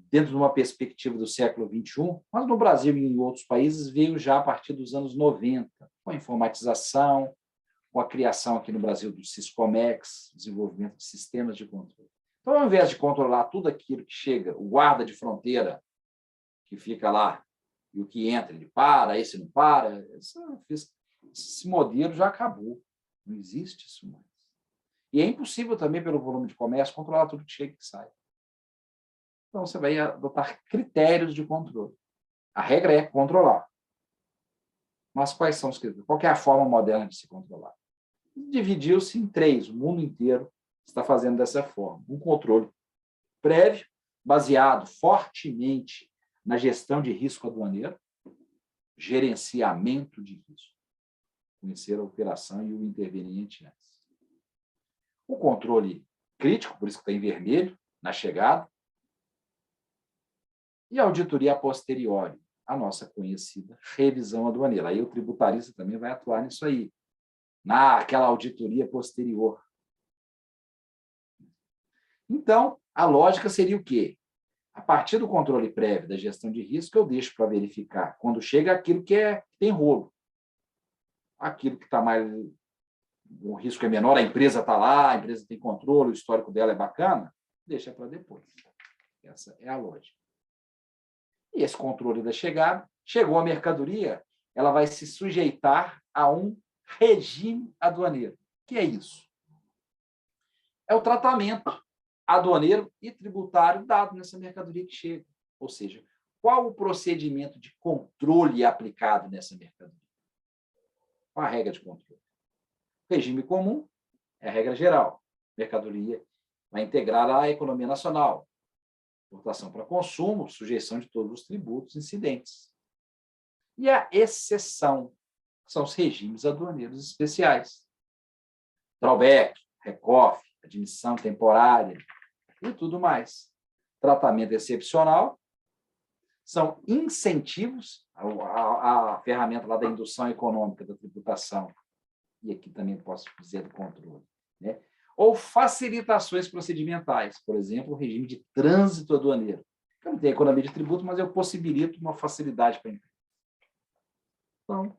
dentro de uma perspectiva do século XXI, mas no Brasil e em outros países veio já a partir dos anos 90, com a informatização, com a criação aqui no Brasil do Siscomex, desenvolvimento de sistemas de controle. Então, ao invés de controlar tudo aquilo que chega, o guarda de fronteira, que fica lá, e o que entra, ele para, esse não para, esse modelo já acabou. Não existe isso mais. E é impossível também, pelo volume de comércio, controlar tudo que chega e que sai. Então, você vai adotar critérios de controle. A regra é controlar. Mas quais são os critérios? Qual é a forma moderna de se controlar? Dividiu-se em 3. O mundo inteiro está fazendo dessa forma. Um controle prévio, baseado fortemente na gestão de risco aduaneiro, gerenciamento de risco. conhecer a operação e o interveniente antes. O controle crítico, por isso que está em vermelho, na chegada. E a auditoria a posteriori, a nossa conhecida revisão aduaneira. Aí o tributarista também vai atuar nisso aí, naquela auditoria posterior. Então, a lógica seria o quê? A partir do controle prévio da gestão de risco, eu deixo para verificar quando chega aquilo que tem rolo. Aquilo que está mais... O risco é menor, a empresa está lá, a empresa tem controle, o histórico dela é bacana, deixa para depois. Essa é a lógica. E esse controle da chegada, chegou a mercadoria, ela vai se sujeitar a um regime aduaneiro. O que é isso? É o tratamento aduaneiro e tributário dado nessa mercadoria que chega. Ou seja, qual o procedimento de controle aplicado nessa mercadoria? Qual a regra de controle? Regime comum é a regra geral. Mercadoria vai integrar à economia nacional. Importação para consumo, sujeição de todos os tributos incidentes. E a exceção são os regimes aduaneiros especiais. Drawback, recoff, admissão temporária e tudo mais. Tratamento excepcional são incentivos, a ferramenta lá da indução econômica da tributação, e aqui também posso dizer do controle, né? Ou facilitações procedimentais, por exemplo, o regime de trânsito aduaneiro. Eu não tenho economia de tributo, mas eu possibilito uma facilidade para a empresa. Então,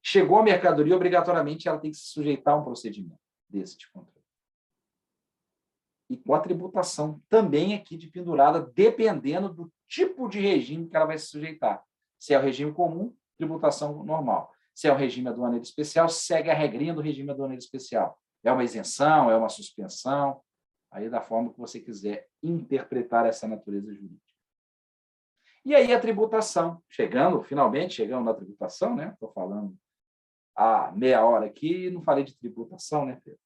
chegou a mercadoria, obrigatoriamente ela tem que se sujeitar a um procedimento desse de controle. E com a tributação também aqui de pendurada, dependendo do tipo de regime que ela vai se sujeitar. Se é o regime comum, tributação normal. Se é o regime aduaneiro especial, segue a regrinha do regime aduaneiro especial. É uma isenção, é uma suspensão, aí da forma que você quiser interpretar essa natureza jurídica. E aí a tributação, finalmente chegando na tributação, né? Estou falando há meia hora aqui e não falei de tributação, né, Pedro?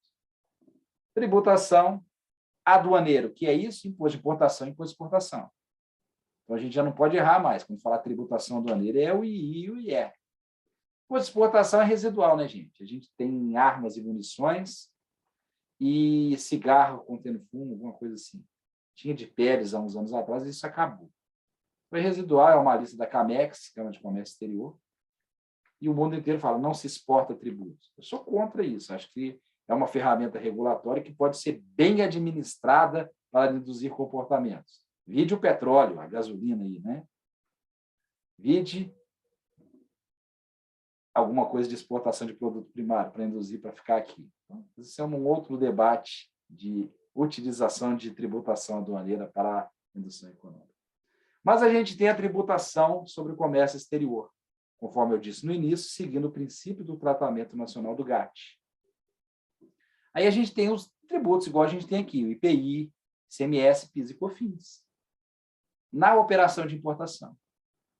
Tributação aduaneiro, que é isso? Imposto de importação e imposto de exportação. Então a gente já não pode errar mais. Quando falar tributação aduaneira, é o II e o IR. Imposto de exportação é residual, né, gente? A gente tem armas e munições e cigarro contendo fumo, alguma coisa assim. Tinha de Pérez há uns anos atrás e isso acabou. Foi residual, é uma lista da CAMEX, Câmara de Comércio Exterior, e o mundo inteiro fala, não se exporta tributos. Eu sou contra isso, acho que é uma ferramenta regulatória que pode ser bem administrada para induzir comportamentos. Vide o petróleo, a gasolina aí, né? Vide alguma coisa de exportação de produto primário para induzir para ficar aqui. Então, esse é um outro debate de utilização de tributação aduaneira para a indução econômica. Mas a gente tem a tributação sobre o comércio exterior, conforme eu disse no início, seguindo o princípio do tratamento nacional do GATT. Aí a gente tem os tributos, igual a gente tem aqui, o IPI, ICMS, PIS e COFINS, na operação de importação.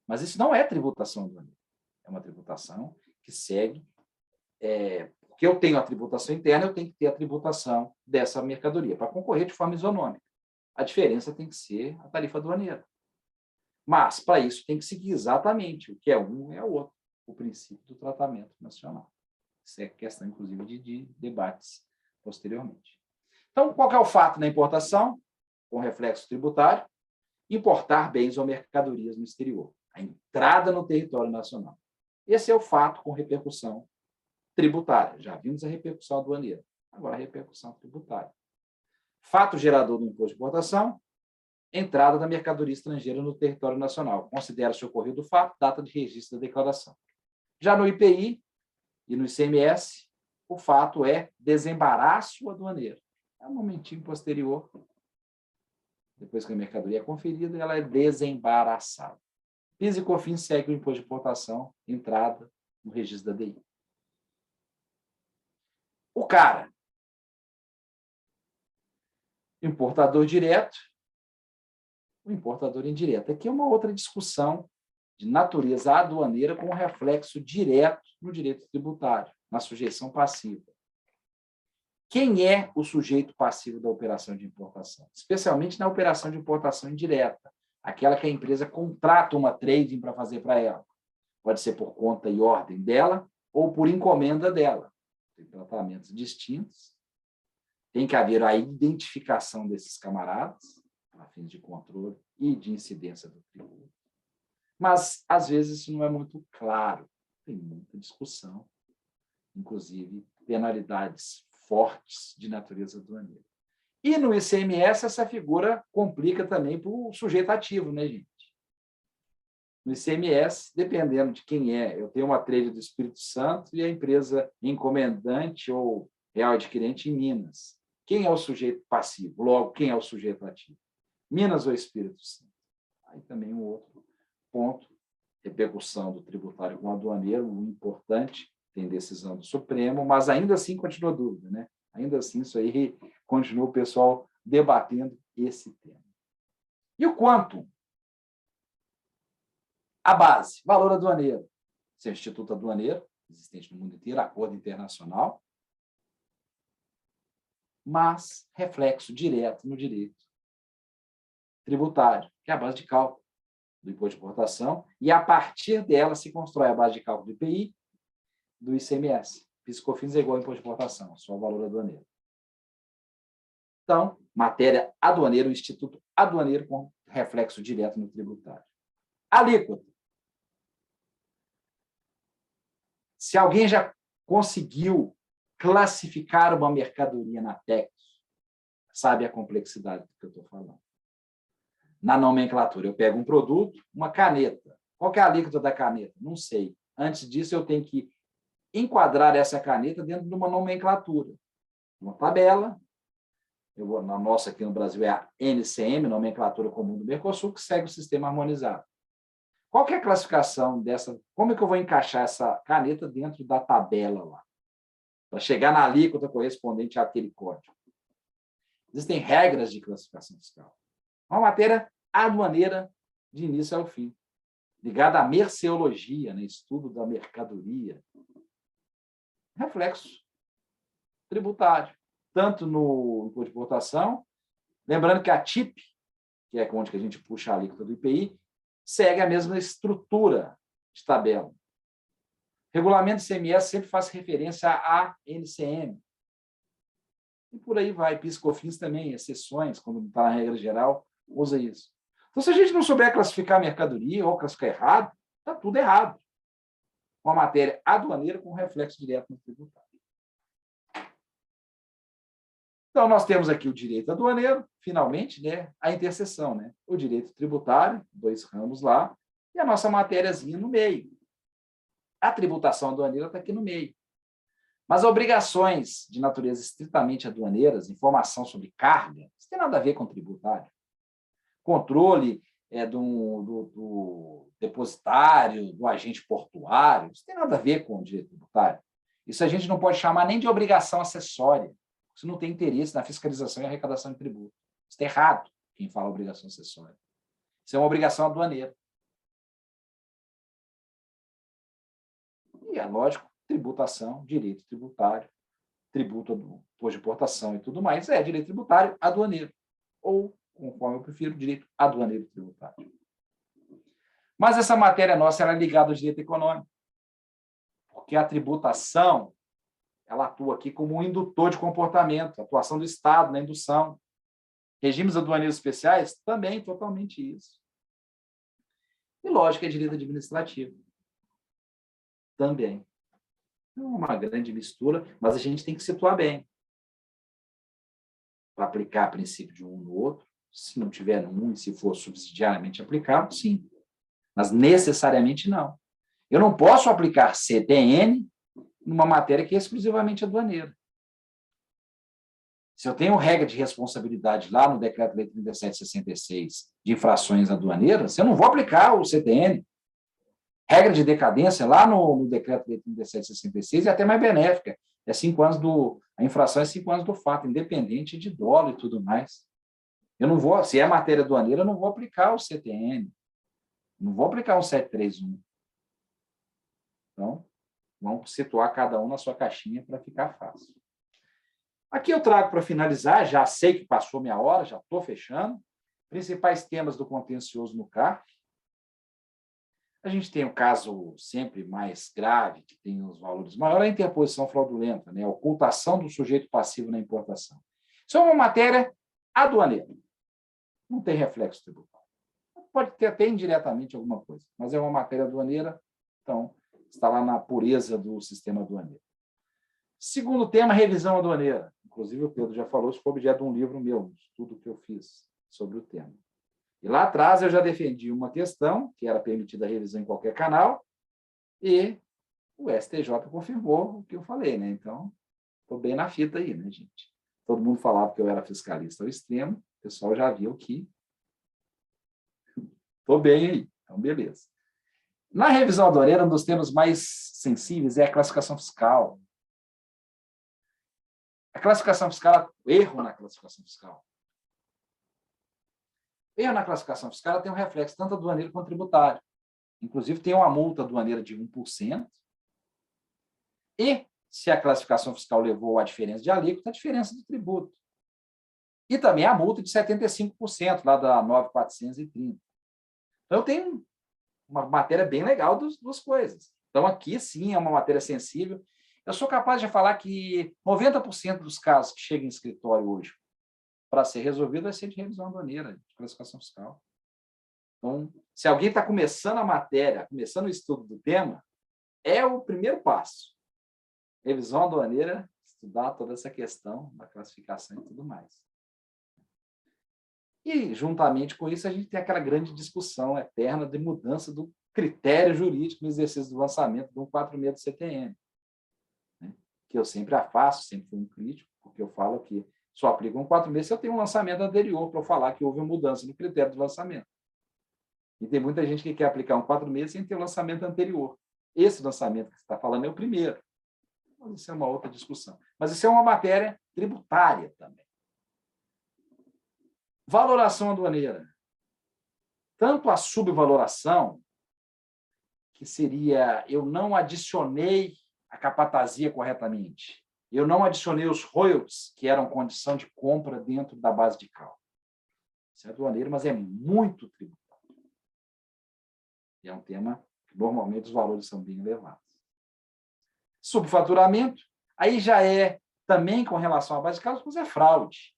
Mas isso não é tributação aduaneira. É uma tributação que segue, porque eu tenho a tributação interna, eu tenho que ter a tributação dessa mercadoria, para concorrer de forma isonômica. A diferença tem que ser a tarifa aduaneira. Mas, para isso, tem que seguir exatamente o que é um é o outro, o princípio do tratamento nacional. Isso é questão, inclusive, de debates posteriormente. Então, qual que é o fato na importação? Com reflexo tributário, importar bens ou mercadorias no exterior. A entrada no território nacional. Esse é o fato com repercussão tributária. Já vimos a repercussão aduaneira. Agora, a repercussão tributária. Fato gerador do imposto de importação, entrada da mercadoria estrangeira no território nacional. Considera-se ocorrido o fato, data de registro da declaração. Já no IPI e no ICMS, o fato é desembaraço aduaneiro. É um momentinho posterior, depois que a mercadoria é conferida, ela é desembaraçada. PIS e COFINS segue o imposto de importação, entrada no registro da DI. O cara, importador direto, o importador indireto. Aqui é uma outra discussão de natureza aduaneira com reflexo direto no direito tributário, na sujeição passiva. Quem é o sujeito passivo da operação de importação? Especialmente na operação de importação indireta, aquela que a empresa contrata uma trading para fazer para ela. Pode ser por conta e ordem dela, ou por encomenda dela. Tem tratamentos distintos. Tem que haver a identificação desses camaradas, a fim de controle e de incidência do tributo. Mas, às vezes, isso não é muito claro. Tem muita discussão, inclusive penalidades fortes de natureza aduaneira. E no ICMS, essa figura complica também para o sujeito ativo, né, gente? No ICMS, dependendo de quem é, eu tenho uma trade do Espírito Santo e a empresa encomendante ou real adquirente em Minas. Quem é o sujeito passivo? Logo, quem é o sujeito ativo? Minas ou Espírito Santo? Aí também um outro ponto, repercussão do tributário com o aduaneiro, o importante, tem decisão do Supremo, mas ainda assim continua dúvida, né? Ainda assim, isso aí continua o pessoal debatendo esse tema. E o quanto? A base, valor aduaneiro. Esse é o Instituto Aduaneiro, existente no mundo inteiro, acordo internacional, mas reflexo direto no direito tributário, que é a base de cálculo do imposto de importação, e a partir dela se constrói a base de cálculo do IPI, do ICMS. PIS/COFINS é igual ao imposto de importação, só o valor aduaneiro. Então, matéria aduaneira, o Instituto Aduaneiro com reflexo direto no tributário. Alíquota. Se alguém já conseguiu classificar uma mercadoria na Texas, sabe a complexidade do que eu estou falando. Na nomenclatura, eu pego um produto, uma caneta. Qual que é a alíquota da caneta? Não sei. Antes disso, eu tenho que enquadrar essa caneta dentro de uma nomenclatura. Uma tabela. Na nossa aqui no Brasil é a NCM, Nomenclatura Comum do Mercosul, que segue o sistema harmonizado. Qual que é a classificação dessa? Como é que eu vou encaixar essa caneta dentro da tabela lá? Para chegar na alíquota correspondente àquele código. Existem regras de classificação fiscal. Uma matéria aduaneira de início ao fim, ligada à merceologia, né? Estudo da mercadoria. Reflexo tributário, tanto no imposto de importação, lembrando que a TIP, que é onde a gente puxa a alíquota do IPI, segue a mesma estrutura de tabela. Regulamento do ICMS sempre faz referência à NCM. E por aí vai. PIS/COFINS também, exceções, quando está na regra geral, usa isso. Então, se a gente não souber classificar a mercadoria ou classificar errado, está tudo errado. Uma matéria aduaneira com reflexo direto no tributário. Então, nós temos aqui o direito aduaneiro, finalmente, né, a interseção, né? O direito tributário, 2 ramos lá, e a nossa matériazinha no meio. A tributação aduaneira está aqui no meio. Mas obrigações de natureza estritamente aduaneiras, informação sobre carga, isso tem nada a ver com tributário. Controle do depositário, do agente portuário, isso tem nada a ver com o direito tributário. Isso a gente não pode chamar nem de obrigação acessória. Isso não tem interesse na fiscalização e arrecadação de tributo. Isso está errado, quem fala obrigação acessória. Isso é uma obrigação aduaneira. E é lógico, tributação, direito tributário, tributo do imposto de importação e tudo mais, é direito tributário aduaneiro. Ou, conforme eu prefiro, direito aduaneiro tributário. Mas essa matéria nossa ela é ligada ao direito econômico. Porque a tributação ela atua aqui como um indutor de comportamento, atuação do Estado na indução. Regimes aduaneiros especiais, também totalmente isso. E, lógico, é direito administrativo. Também. É uma grande mistura, mas a gente tem que situar bem. Para aplicar princípio de um no outro, se não tiver num e se for subsidiariamente aplicável, sim. Mas necessariamente não. Eu não posso aplicar CTN numa matéria que é exclusivamente aduaneira. Se eu tenho regra de responsabilidade lá no Decreto-Lei 3766 de infrações aduaneiras, eu não vou aplicar o CTN. Regra de decadência lá no Decreto-Lei 3766 é até mais benéfica. É 5 anos a infração é 5 anos do fato, independente de dolo e tudo mais. Eu não vou, se é matéria aduaneira, eu não vou aplicar o CTN. Não vou aplicar o 731. Então, vamos situar cada um na sua caixinha para ficar fácil. Aqui eu trago para finalizar, já sei que passou minha hora, já estou fechando, principais temas do contencioso no CARF. A gente tem o caso sempre mais grave, que tem os valores maiores, a interposição fraudulenta, né? A ocultação do sujeito passivo na importação. Isso é uma matéria aduaneira. Não tem reflexo tributário. Pode ter até indiretamente alguma coisa, mas é uma matéria aduaneira, então está lá na pureza do sistema aduaneiro. Segundo tema, revisão aduaneira. Inclusive, o Pedro já falou, isso foi objeto de um livro meu, um estudo que eu fiz sobre o tema. E lá atrás eu já defendi uma questão, que era permitida a revisão em qualquer canal, e o STJ confirmou o que eu falei, né? Então, estou bem na fita aí, né, gente? Todo mundo falava que eu era fiscalista ao extremo, o pessoal já viu que estou bem aí, então beleza. Na revisão aduaneira, um dos temas mais sensíveis é a classificação fiscal. A classificação fiscal, erro na classificação fiscal. Erro na classificação fiscal tem um reflexo tanto aduaneiro quanto tributário. Inclusive, tem uma multa aduaneira de 1%. E, se a classificação fiscal levou à diferença de alíquota, a diferença do tributo. E também a multa de 75%, lá da 9.430. Então, eu tenho uma matéria bem legal das duas coisas. Então, aqui, sim, é uma matéria sensível. Eu sou capaz de falar que 90% dos casos que chegam em escritório hoje para ser resolvido vai ser de revisão aduaneira, de classificação fiscal. Então, se alguém está começando a matéria, começando o estudo do tema, é o primeiro passo. Revisão aduaneira, estudar toda essa questão da classificação e tudo mais. E, juntamente com isso, a gente tem aquela grande discussão eterna de mudança do critério jurídico no exercício do lançamento do 146 do CTN, né? Que eu sempre afasto, sempre fui um crítico, porque eu falo que só aplica 146 se eu tenho um lançamento anterior para eu falar que houve uma mudança no critério do lançamento. E tem muita gente que quer aplicar 146 sem ter o lançamento anterior. Esse lançamento que você está falando é o primeiro. Mas isso é uma outra discussão. Mas isso é uma matéria tributária também. Valoração aduaneira. Tanto a subvaloração, que seria eu não adicionei a capatazia corretamente, eu não adicionei os royalties, que eram condição de compra dentro da base de cálculo. Isso é aduaneiro, mas é muito tributário. E é um tema que normalmente os valores são bem elevados. Subfaturamento, aí já é também com relação à base de cálculo, mas é fraude.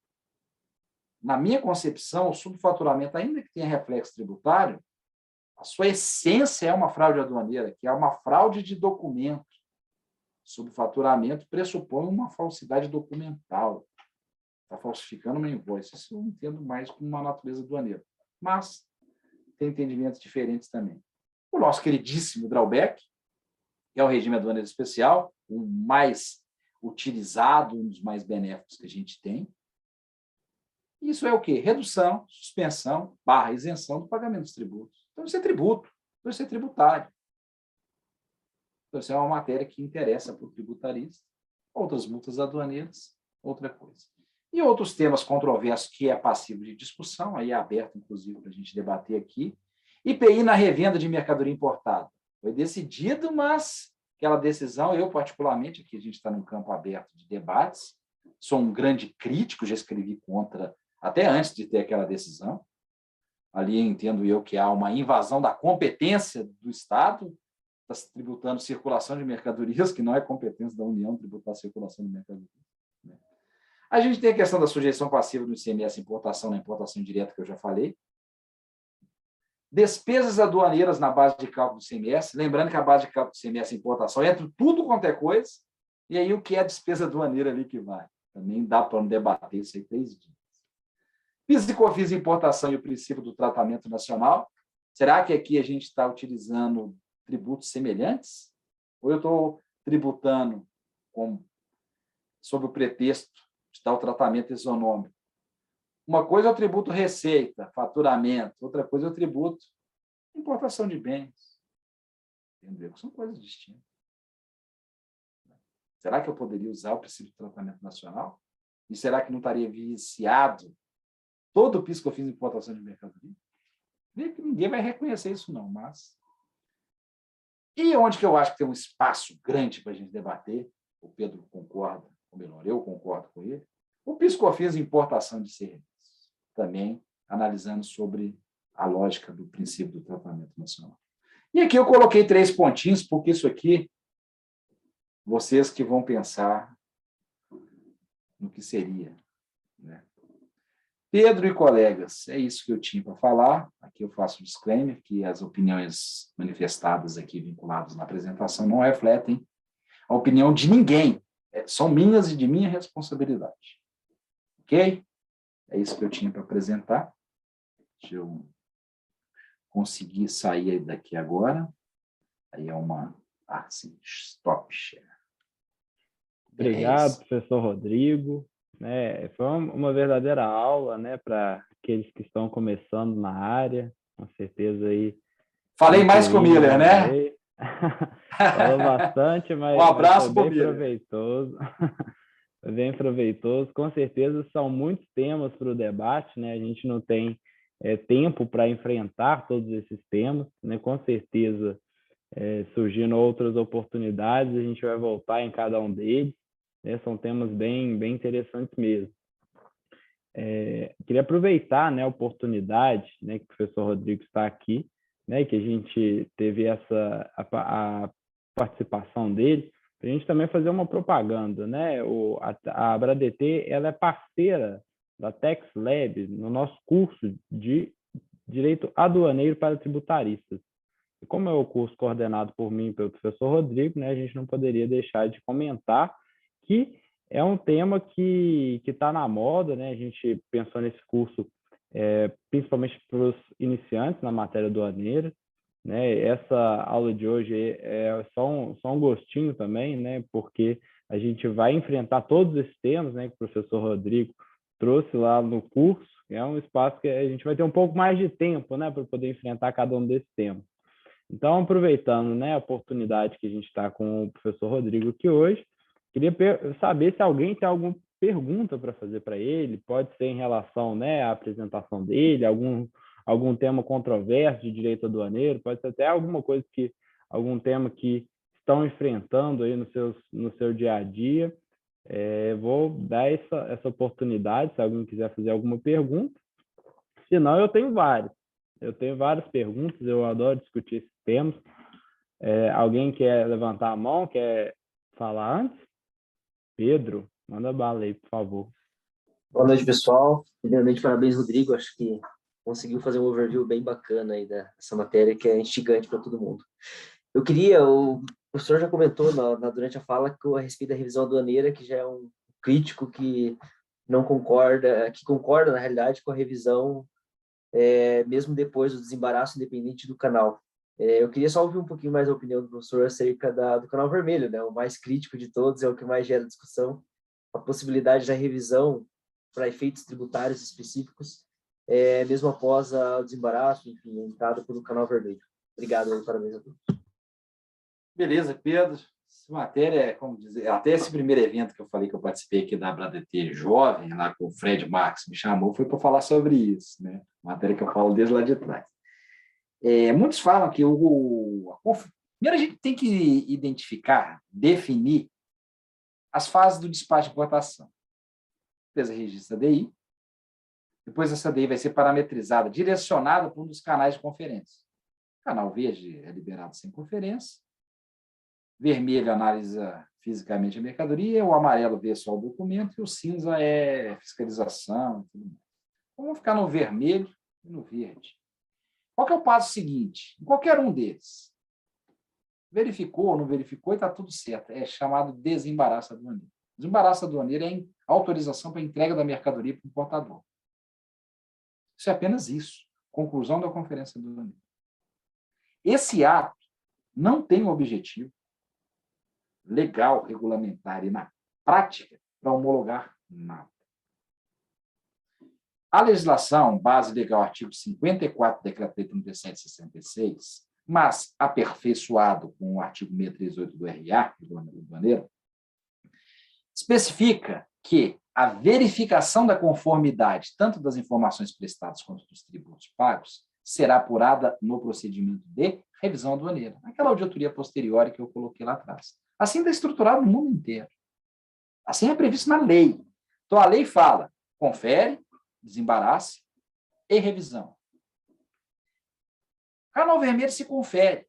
Na minha concepção, o subfaturamento, ainda que tenha reflexo tributário, a sua essência é uma fraude aduaneira, que é uma fraude de documento. Subfaturamento pressupõe uma falsidade documental. Está falsificando uma invoice. Isso eu entendo mais como uma natureza aduaneira. Mas tem entendimentos diferentes também. O nosso queridíssimo drawback, que é o regime aduaneiro especial, o mais utilizado, um dos mais benéficos que a gente tem. Isso é o quê? Redução, suspensão, isenção do pagamento dos tributos. Então, isso é tributo, então isso é tributário. Então, isso é uma matéria que interessa para o tributarista. Outras multas aduaneiras, outra coisa. E outros temas controversos que é passivo de discussão, aí é aberto, inclusive, para a gente debater aqui. IPI na revenda de mercadoria importada. Foi decidido, mas aquela decisão, eu particularmente, aqui a gente está num campo aberto de debates, sou um grande crítico, já escrevi contra, até antes de ter aquela decisão. Ali entendo eu que há uma invasão da competência do Estado, está tributando circulação de mercadorias, que não é competência da União tributar a circulação de mercadorias. A gente tem a questão da sujeição passiva do ICMS importação na importação indireta, que eu já falei. Despesas aduaneiras na base de cálculo do ICMS, lembrando que a base de cálculo do ICMS é importação, entra tudo quanto é coisa, e aí o que é despesa aduaneira ali que vai? Também dá para debater isso aí 3 dias. PIS e COFINS importação e o princípio do tratamento nacional. Será que aqui a gente está utilizando tributos semelhantes? Ou eu estou tributando sob o pretexto de dar o tratamento isonômico? Uma coisa é o tributo receita, faturamento, outra coisa é o tributo importação de bens. Entendeu? São coisas distintas. Será que eu poderia usar o princípio do tratamento nacional? E será que não estaria viciado todo o PIS que eu fiz em importação de mercadoria? Ninguém vai reconhecer isso, não, mas... E onde que eu acho que tem um espaço grande para a gente debater, o Pedro concorda, ou melhor, eu concordo com ele, o PIS/COFINS importação de serviços, também analisando sobre a lógica do princípio do tratamento nacional. E aqui eu coloquei 3 pontinhos, porque isso aqui, vocês que vão pensar no que seria, né? Pedro e colegas, é isso que eu tinha para falar. Aqui eu faço um disclaimer, que as opiniões manifestadas aqui vinculadas na apresentação não refletem a opinião de ninguém. São minhas e de minha responsabilidade. Ok? É isso que eu tinha para apresentar. Deixa eu conseguir sair daqui agora. Aí é uma... Ah, sim, stop share. Obrigado, professor Rodrigo. Foi uma verdadeira aula, né, para aqueles que estão começando na área. Com certeza aí. Falei mais com o Miller, né? Falou bastante, mas um abraço foi bem proveitoso. Foi bem proveitoso. Com certeza são muitos temas para o debate, né? A gente não tem tempo para enfrentar todos esses temas, né? Com certeza, surgindo outras oportunidades, a gente vai voltar em cada um deles. São temas bem interessantes mesmo. Queria aproveitar, né, a oportunidade, né, que o professor Rodrigo está aqui, né, que a gente teve a participação dele, para a gente também fazer uma propaganda, né? A ABRADT, ela é parceira da TexLab no nosso curso de Direito Aduaneiro para Tributaristas. E como é o curso coordenado por mim e pelo professor Rodrigo, né, a gente não poderia deixar de comentar que é um tema que está na moda, né? A gente pensou nesse curso principalmente para os iniciantes na matéria aduaneira, né? Essa aula de hoje é só um gostinho também, né? Porque a gente vai enfrentar todos esses temas, né, que o professor Rodrigo trouxe lá no curso. É um espaço que a gente vai ter um pouco mais de tempo, né, para poder enfrentar cada um desses temas. Então, aproveitando, né, a oportunidade que a gente está com o professor Rodrigo aqui hoje, queria saber se alguém tem alguma pergunta para fazer para ele. Pode ser em relação, né, à apresentação dele, algum tema controverso de direito aduaneiro, pode ser até algum tema que estão enfrentando aí no seu dia a dia. Vou dar essa oportunidade, se alguém quiser fazer alguma pergunta. Se não, eu tenho várias. Eu tenho várias perguntas, eu adoro discutir esses temas. Alguém quer levantar a mão, quer falar antes? Pedro, manda bala aí, por favor. Boa noite, pessoal. Primeiramente, parabéns, Rodrigo. Acho que conseguiu fazer um overview bem bacana aí dessa matéria, que é instigante para todo mundo. O professor já comentou durante a fala a respeito da revisão aduaneira, que já é um crítico que não concorda, que concorda, na realidade, com a revisão, mesmo depois do desembaraço independente do canal. Eu queria só ouvir um pouquinho mais a opinião do professor acerca do canal vermelho, né? O mais crítico de todos, é o que mais gera discussão. A possibilidade da revisão para efeitos tributários específicos, mesmo após o desembaraço, enfim, a entrada pelo canal vermelho. Obrigado, parabéns a todos. Beleza, Pedro. Essa matéria, como dizer, até esse primeiro evento que eu falei que eu participei aqui da ABRADT Jovem, lá com o Fred Marques, me chamou, foi para falar sobre isso, né? Matéria que eu falo desde lá de trás. Muitos falam que primeiro a gente tem que identificar, definir as fases do despacho de importação. A empresa registra a DI, depois essa DI vai ser parametrizada, direcionada para um dos canais de conferência. O canal verde é liberado sem conferência, vermelho analisa fisicamente a mercadoria, o amarelo vê só o documento e o cinza é fiscalização. Tudo mais. Vamos ficar no vermelho e no verde. Qual que é o passo seguinte? Em qualquer um deles. Verificou ou não verificou e está tudo certo. É chamado desembaraço aduaneiro. Desembaraço aduaneiro é autorização para entrega da mercadoria para o importador. Isso é apenas isso. Conclusão da conferência aduaneira. Esse ato não tem um objetivo legal, regulamentar e na prática para homologar nada. A legislação, base legal, artigo 54 do Decreto-Lei 3766, mas aperfeiçoado com o artigo 638 do RA, do aduaneiro, especifica que a verificação da conformidade, tanto das informações prestadas quanto dos tributos pagos, será apurada no procedimento de revisão aduaneira, aquela auditoria posterior que eu coloquei lá atrás. Assim está estruturado no mundo inteiro. Assim é previsto na lei. Então, a lei fala, confere, desembaraço e revisão. Canal vermelho se confere.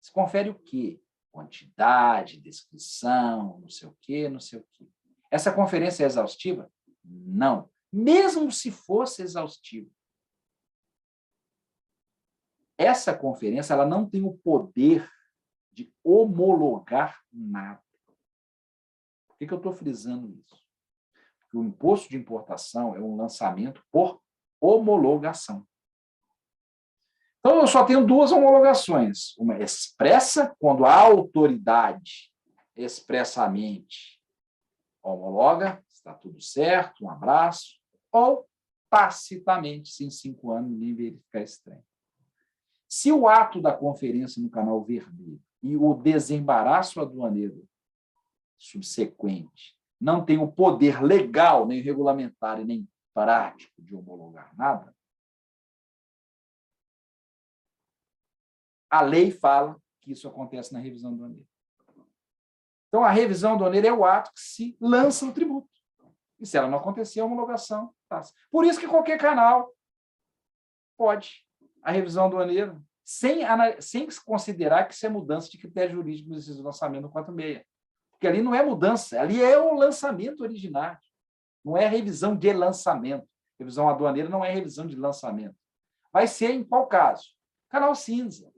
Se confere o quê? Quantidade, descrição, não sei o quê, não sei o quê. Essa conferência é exaustiva? Não. Mesmo se fosse exaustiva. Essa conferência ela não tem o poder de homologar nada. Por que eu estou frisando isso? Porque o imposto de importação é um lançamento por homologação. Então, eu só tenho duas homologações. Uma expressa, quando a autoridade expressamente homologa, está tudo certo, um abraço, ou tacitamente, se em 5 anos ninguém verificar estranho. Se o ato da conferência no Canal Vermelho e o desembaraço aduaneiro subsequente não tem o poder legal, nem regulamentar e nem prático de homologar nada, a lei fala que isso acontece na revisão aduaneira. Então, a revisão aduaneira é o ato que se lança o tributo. E se ela não acontecer, a homologação passa. Por isso que qualquer canal pode a revisão aduaneira, sem considerar que isso é mudança de critério jurídico no exercício do lançamento no 46. Porque ali não é mudança, ali é o lançamento originário. Não é revisão de lançamento. Revisão aduaneira não é revisão de lançamento. Vai ser em qual caso? Canal cinza.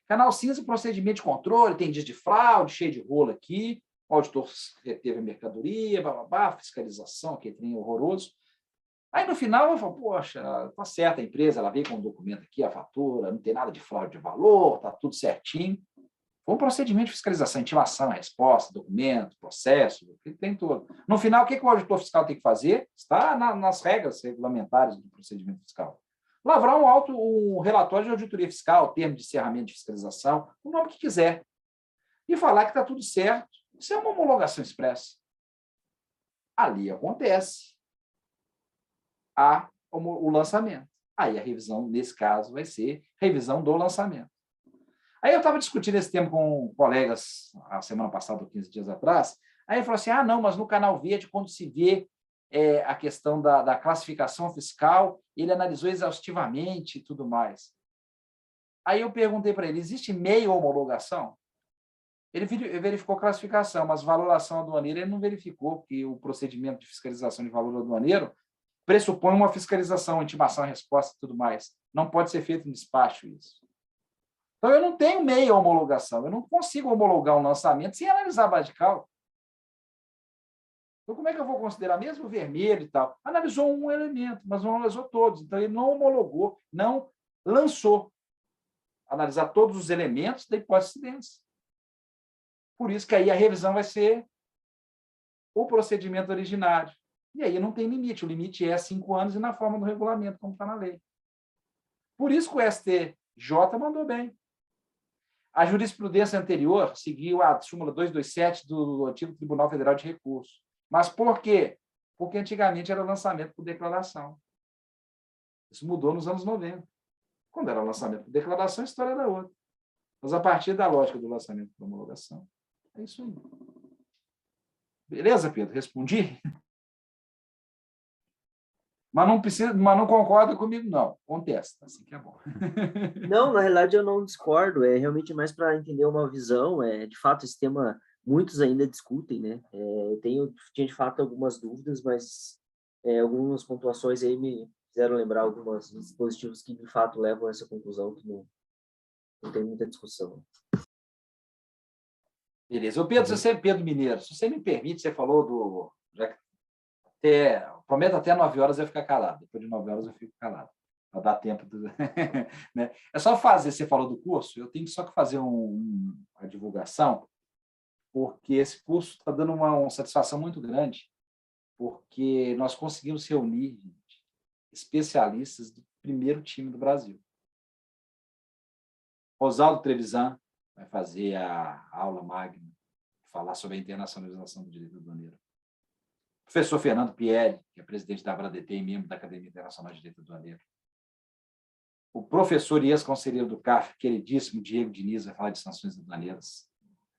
Canal cinza, procedimento de controle, tem dias de fraude, cheio de rolo aqui, o auditor reteve a mercadoria, bababá, fiscalização, aquele trem horroroso. Aí, no final, eu falo, poxa, tá certo a empresa, ela veio com o documento aqui, a fatura, não tem nada de fraude de valor, tá tudo certinho. Foi um procedimento de fiscalização, intimação, resposta, documento, processo, o que tem todo. No final, o que o auditor fiscal tem que fazer? Está nas regras regulamentares do procedimento fiscal. Lavrar um relatório de auditoria fiscal, termo de encerramento de fiscalização, o nome que quiser. E falar que está tudo certo. Isso é uma homologação expressa. Ali acontece o lançamento. Aí a revisão, nesse caso, vai ser revisão do lançamento. Aí eu estava discutindo esse tema com colegas a semana passada, ou 15 dias atrás, aí ele falou assim, não, mas no Canal Verde, quando se vê a questão da classificação fiscal, ele analisou exaustivamente e tudo mais. Aí eu perguntei para ele, existe meia homologação? Ele verificou classificação, mas valoração aduaneira ele não verificou, porque o procedimento de fiscalização de valor aduaneiro pressupõe uma fiscalização, intimação, resposta e tudo mais. Não pode ser feito em despacho isso. Então, eu não tenho meia homologação, eu não consigo homologar um lançamento sem analisar a base de cálculo. Então, como é que eu vou considerar mesmo o vermelho e tal? Analisou um elemento, mas não analisou todos. Então, ele não homologou, não lançou. Analisar todos os elementos da hipótese de incidência. Por isso que aí a revisão vai ser o procedimento originário. E aí não tem limite. O limite é 5 anos e na forma do regulamento, como está na lei. Por isso que o STJ mandou bem. A jurisprudência anterior seguiu a súmula 227 do antigo Tribunal Federal de Recursos. Mas por quê? Porque antigamente era lançamento por declaração. Isso mudou nos anos 90. Quando era lançamento por declaração, a história era outra. Mas a partir da lógica do lançamento por homologação, é isso aí. Beleza, Pedro? Respondi? Mas não concorda comigo, não. Contesta, assim que é bom. Não, na realidade eu não discordo, é realmente mais para entender uma visão, de fato esse tema muitos ainda discutem, né? Tinha de fato algumas dúvidas, mas algumas pontuações aí me fizeram lembrar alguns dispositivos que de fato levam a essa conclusão, que não tem muita discussão. Beleza. Pedro Mineiro, se você me permite, você falou do... prometo até 9 horas eu ficar calado. Depois de 9 horas eu fico calado. Para dar tempo. Né? É só fazer, você falou do curso, eu tenho só que fazer uma divulgação, porque esse curso está dando uma satisfação muito grande, porque nós conseguimos reunir especialistas do primeiro time do Brasil. Oswaldo Trevisan vai fazer a aula magna, falar sobre a internacionalização do direito aduaneiro. Professor Fernando Pieri, que é presidente da ABRADET e membro da Academia Internacional de Direito Aduaneiro. O professor e ex-conselheiro do CAF, queridíssimo Diego Diniz, vai falar de sanções aduaneiras.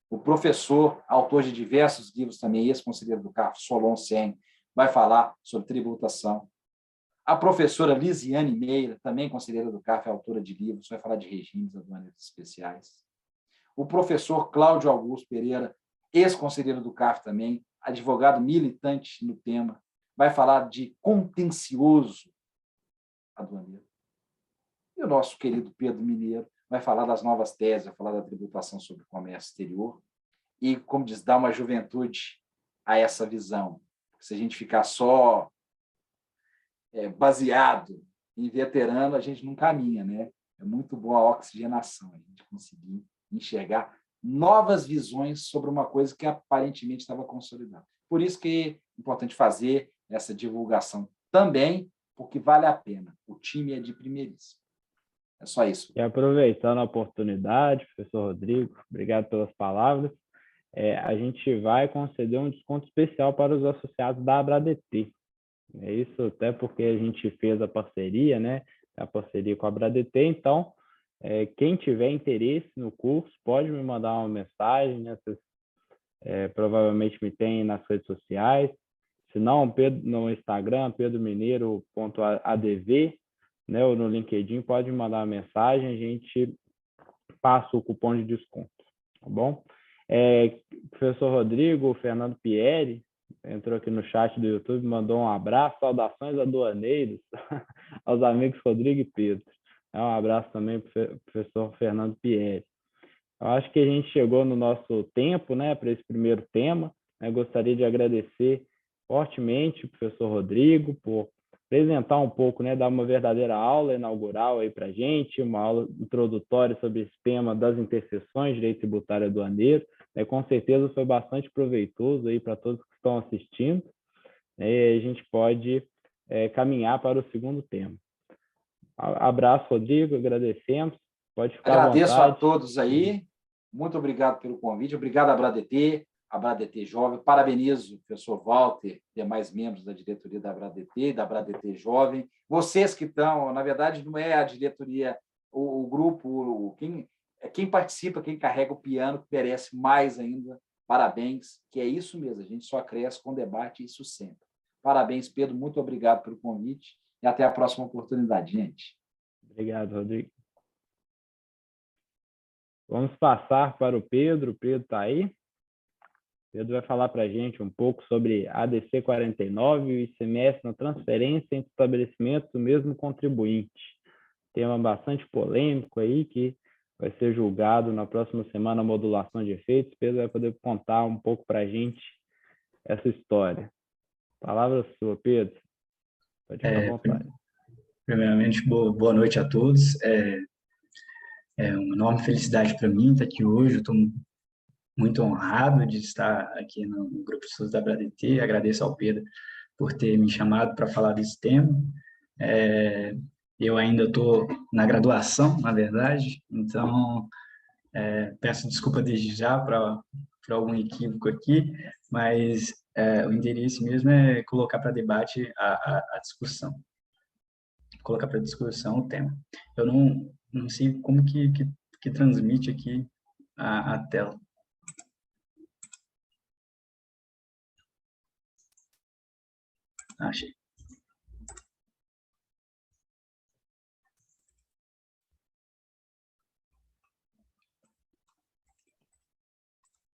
O professor, autor de diversos livros também, ex-conselheiro do CAF, Solon Sen, vai falar sobre tributação. A professora Lisiane Meira, também conselheira do CARF, autora de livros, vai falar de regimes aduaneiros especiais. O professor Cláudio Augusto Pereira, ex-conselheiro do CARF também, advogado militante no tema, vai falar de contencioso aduaneiro. E o nosso querido Pedro Mineiro vai falar das novas teses, vai falar da tributação sobre o comércio exterior e, como diz, dar uma juventude a essa visão. Se a gente ficar só baseado em veterano, a gente não caminha, né? É muito boa a oxigenação, a gente conseguir enxergar novas visões sobre uma coisa que aparentemente estava consolidada. Por isso que é importante fazer essa divulgação também, porque vale a pena. O time é de primeiríssimo. É só isso. E aproveitando a oportunidade, professor Rodrigo, obrigado pelas palavras. A gente vai conceder um desconto especial para os associados da ABRADT. É isso até porque a gente fez a parceria, né? A parceria com a ABRADT. Então, quem tiver interesse no curso, pode me mandar uma mensagem, né? Vocês provavelmente me tem nas redes sociais. Se não, no Instagram, pedromineiro.adv, né? Ou no LinkedIn, pode me mandar uma mensagem, a gente passa o cupom de desconto, tá bom? Professor Rodrigo, Fernando Pieri, entrou aqui no chat do YouTube, mandou um abraço, saudações aduaneiros aos amigos Rodrigo e Pedro. Um abraço também para o professor Fernando Pieri. Eu acho que a gente chegou no nosso tempo, né, para esse primeiro tema. Eu gostaria de agradecer fortemente o professor Rodrigo por apresentar um pouco, né, dar uma verdadeira aula inaugural aí para a gente, uma aula introdutória sobre esse tema das interseções, direito tributário aduaneiro. Com certeza foi bastante proveitoso aí para todos que estão assistindo. E a gente pode caminhar para o segundo tema. Abraço, Rodrigo, agradecemos. Pode ficar Agradeço à vontade. A todos aí. Muito obrigado pelo convite. Obrigado à ABRADT Jovem. Parabenizo o professor Walter e demais membros da diretoria da ABRADT, da ABRADT Jovem. Vocês que estão, na verdade, não é a diretoria, o grupo, quem participa, quem carrega o piano, que merece mais ainda. Parabéns, que é isso mesmo. A gente só cresce com debate, isso sempre. Parabéns, Pedro. Muito obrigado pelo convite e até a próxima oportunidade, gente. Obrigado, Rodrigo. Vamos passar para o Pedro. O Pedro está aí. O Pedro vai falar para a gente um pouco sobre ADC 49 e o ICMS na transferência entre estabelecimentos do mesmo contribuinte. Tema bastante polêmico aí, que vai ser julgado na próxima semana, a modulação de efeitos. Pedro vai poder contar um pouco para a gente essa história. Palavra sua, Pedro. Pode ficar à vontade. Primeiramente, boa noite a todos. É uma enorme felicidade para mim estar aqui hoje. Eu estou muito honrado de estar aqui no Grupo de Estudos da ABRADT. Agradeço ao Pedro por ter me chamado para falar desse tema. Eu ainda estou na graduação, na verdade, então peço desculpa desde já para algum equívoco aqui, mas o interesse mesmo é colocar para debate a discussão. Colocar para discussão o tema. Eu não sei como que transmite aqui a tela. Achei.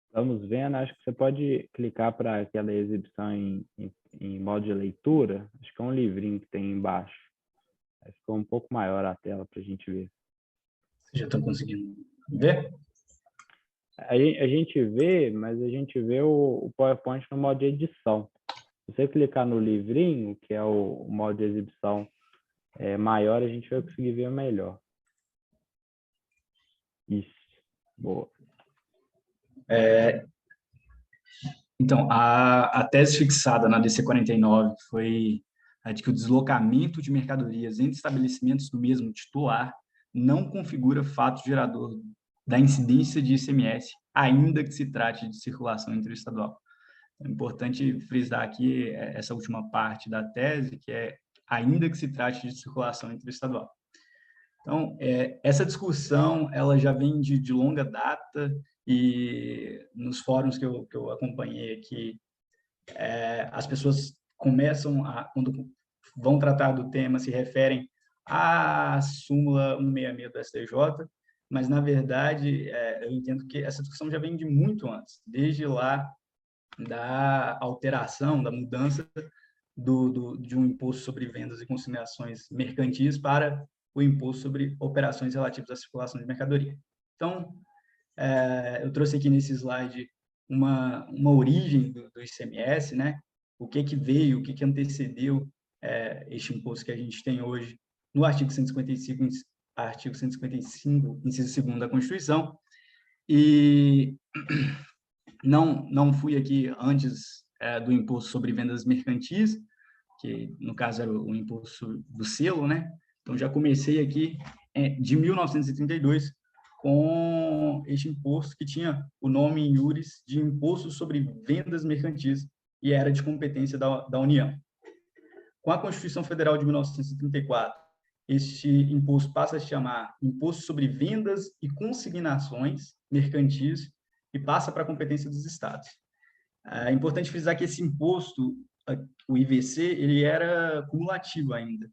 Estamos vendo, acho que você pode clicar para aquela exibição em modo de leitura. Acho que é um livrinho que tem embaixo. Ficou um pouco maior a tela para a gente ver. Vocês já estão conseguindo ver? A gente vê, mas a gente vê o PowerPoint no modo de edição. Se você clicar no livrinho, que é o modo de exibição maior, a gente vai conseguir ver melhor. Isso. Boa. Então, a tese fixada na DC 49 foi a de que o deslocamento de mercadorias entre estabelecimentos do mesmo titular não configura fato gerador da incidência de ICMS, ainda que se trate de circulação interestadual. É importante frisar aqui essa última parte da tese, que é ainda que se trate de circulação interestadual. Então, essa discussão ela já vem de longa data e nos fóruns que eu acompanhei aqui, as pessoas começam quando vão tratar do tema se referem à súmula 166 do STJ, mas, na verdade, eu entendo que essa discussão já vem de muito antes, desde lá da alteração, da mudança de um imposto sobre vendas e consignações mercantis para o imposto sobre operações relativas à circulação de mercadoria. Então, eu trouxe aqui nesse slide uma origem do ICMS, né? O que veio, o que antecedeu este imposto que a gente tem hoje no artigo 155, inciso 2º da Constituição. E não fui aqui antes do imposto sobre vendas mercantis, que no caso era o imposto do selo, né? Então já comecei aqui de 1932 com este imposto que tinha o nome em iuris de Imposto sobre Vendas Mercantis e era de competência da União. Com a Constituição Federal de 1934, este imposto passa a se chamar Imposto sobre Vendas e Consignações Mercantis e passa para a competência dos estados. É importante frisar que esse imposto, o IVC, ele era cumulativo ainda.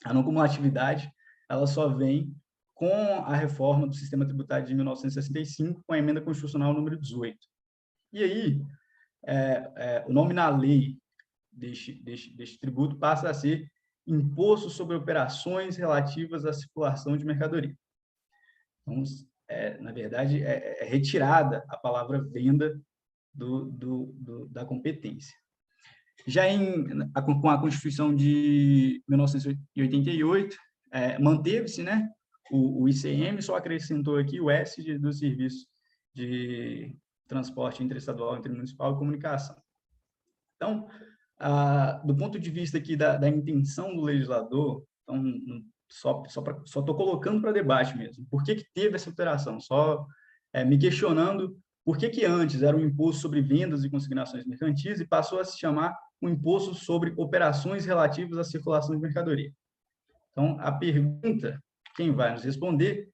A não cumulatividade, ela só vem com a reforma do sistema tributário de 1965, com a emenda constitucional número 18. E aí, o nome na lei deste tributo passa a ser Imposto sobre Operações Relativas à Circulação de Mercadoria. Então, na verdade, é retirada a palavra venda da competência. Já com a Constituição de 1988, manteve-se, né, o ICM, só acrescentou aqui o S do Serviço de Transporte Interestadual, Intermunicipal e Comunicação. Então, do ponto de vista aqui da intenção do legislador, então, só estou colocando para debate mesmo. Por que teve essa alteração? Só me questionando por que antes era um imposto sobre vendas e consignações mercantis e passou a se chamar um imposto sobre operações relativas à circulação de mercadoria. Então, a pergunta, quem vai nos responder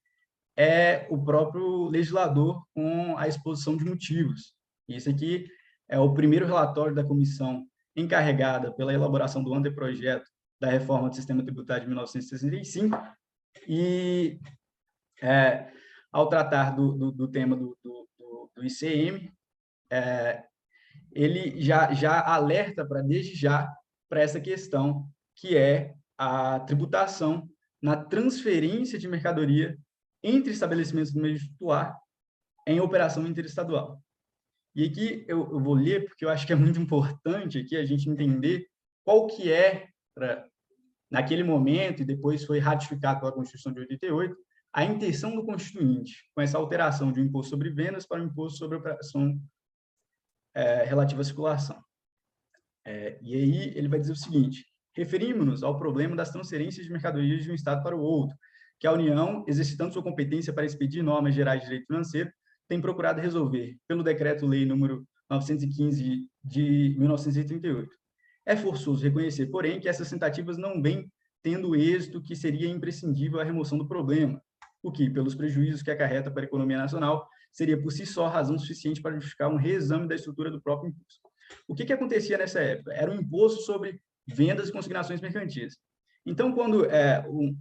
é o próprio legislador com a exposição de motivos. Isso aqui é o primeiro relatório da comissão encarregada pela elaboração do anteprojeto da reforma do sistema tributário de 1965 e, ao tratar do tema do ICM, ele já alerta desde já para essa questão, que é a tributação na transferência de mercadoria entre estabelecimentos do meio titular em operação interestadual. E aqui eu vou ler, porque eu acho que é muito importante aqui a gente entender qual que naquele momento, e depois foi ratificado pela Constituição de 88, a intenção do Constituinte, com essa alteração de um imposto sobre vendas para um imposto sobre operação relativa à circulação. E aí ele vai dizer o seguinte: referimos-nos ao problema das transferências de mercadorias de um Estado para o outro, que a União, exercitando sua competência para expedir normas gerais de direito financeiro, tem procurado resolver pelo Decreto-Lei número 915 de 1938. É forçoso reconhecer, porém, que essas tentativas não vêm tendo o êxito que seria imprescindível à remoção do problema, o que, pelos prejuízos que acarreta para a economia nacional, seria por si só razão suficiente para justificar um reexame da estrutura do próprio imposto. O que acontecia nessa época? Era um imposto sobre vendas e consignações mercantis. Então, quando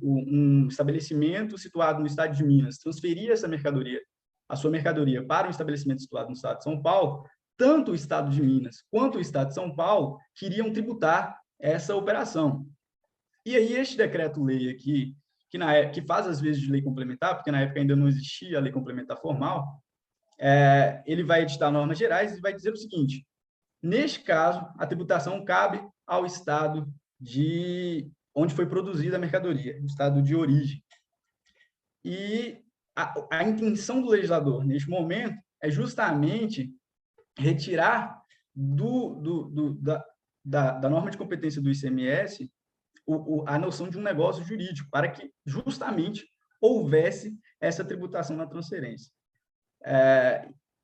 um estabelecimento situado no estado de Minas transferia a sua mercadoria para um estabelecimento situado no estado de São Paulo, tanto o estado de Minas quanto o estado de São Paulo queriam tributar essa operação. E aí este decreto-lei aqui, que faz às vezes de lei complementar, porque na época ainda não existia a lei complementar formal, ele vai editar normas gerais e vai dizer o seguinte: neste caso, a tributação cabe ao estado onde foi produzida a mercadoria, o estado de origem. E a intenção do legislador, neste momento, é justamente retirar da norma de competência do ICMS a noção de um negócio jurídico, para que justamente houvesse essa tributação na transferência.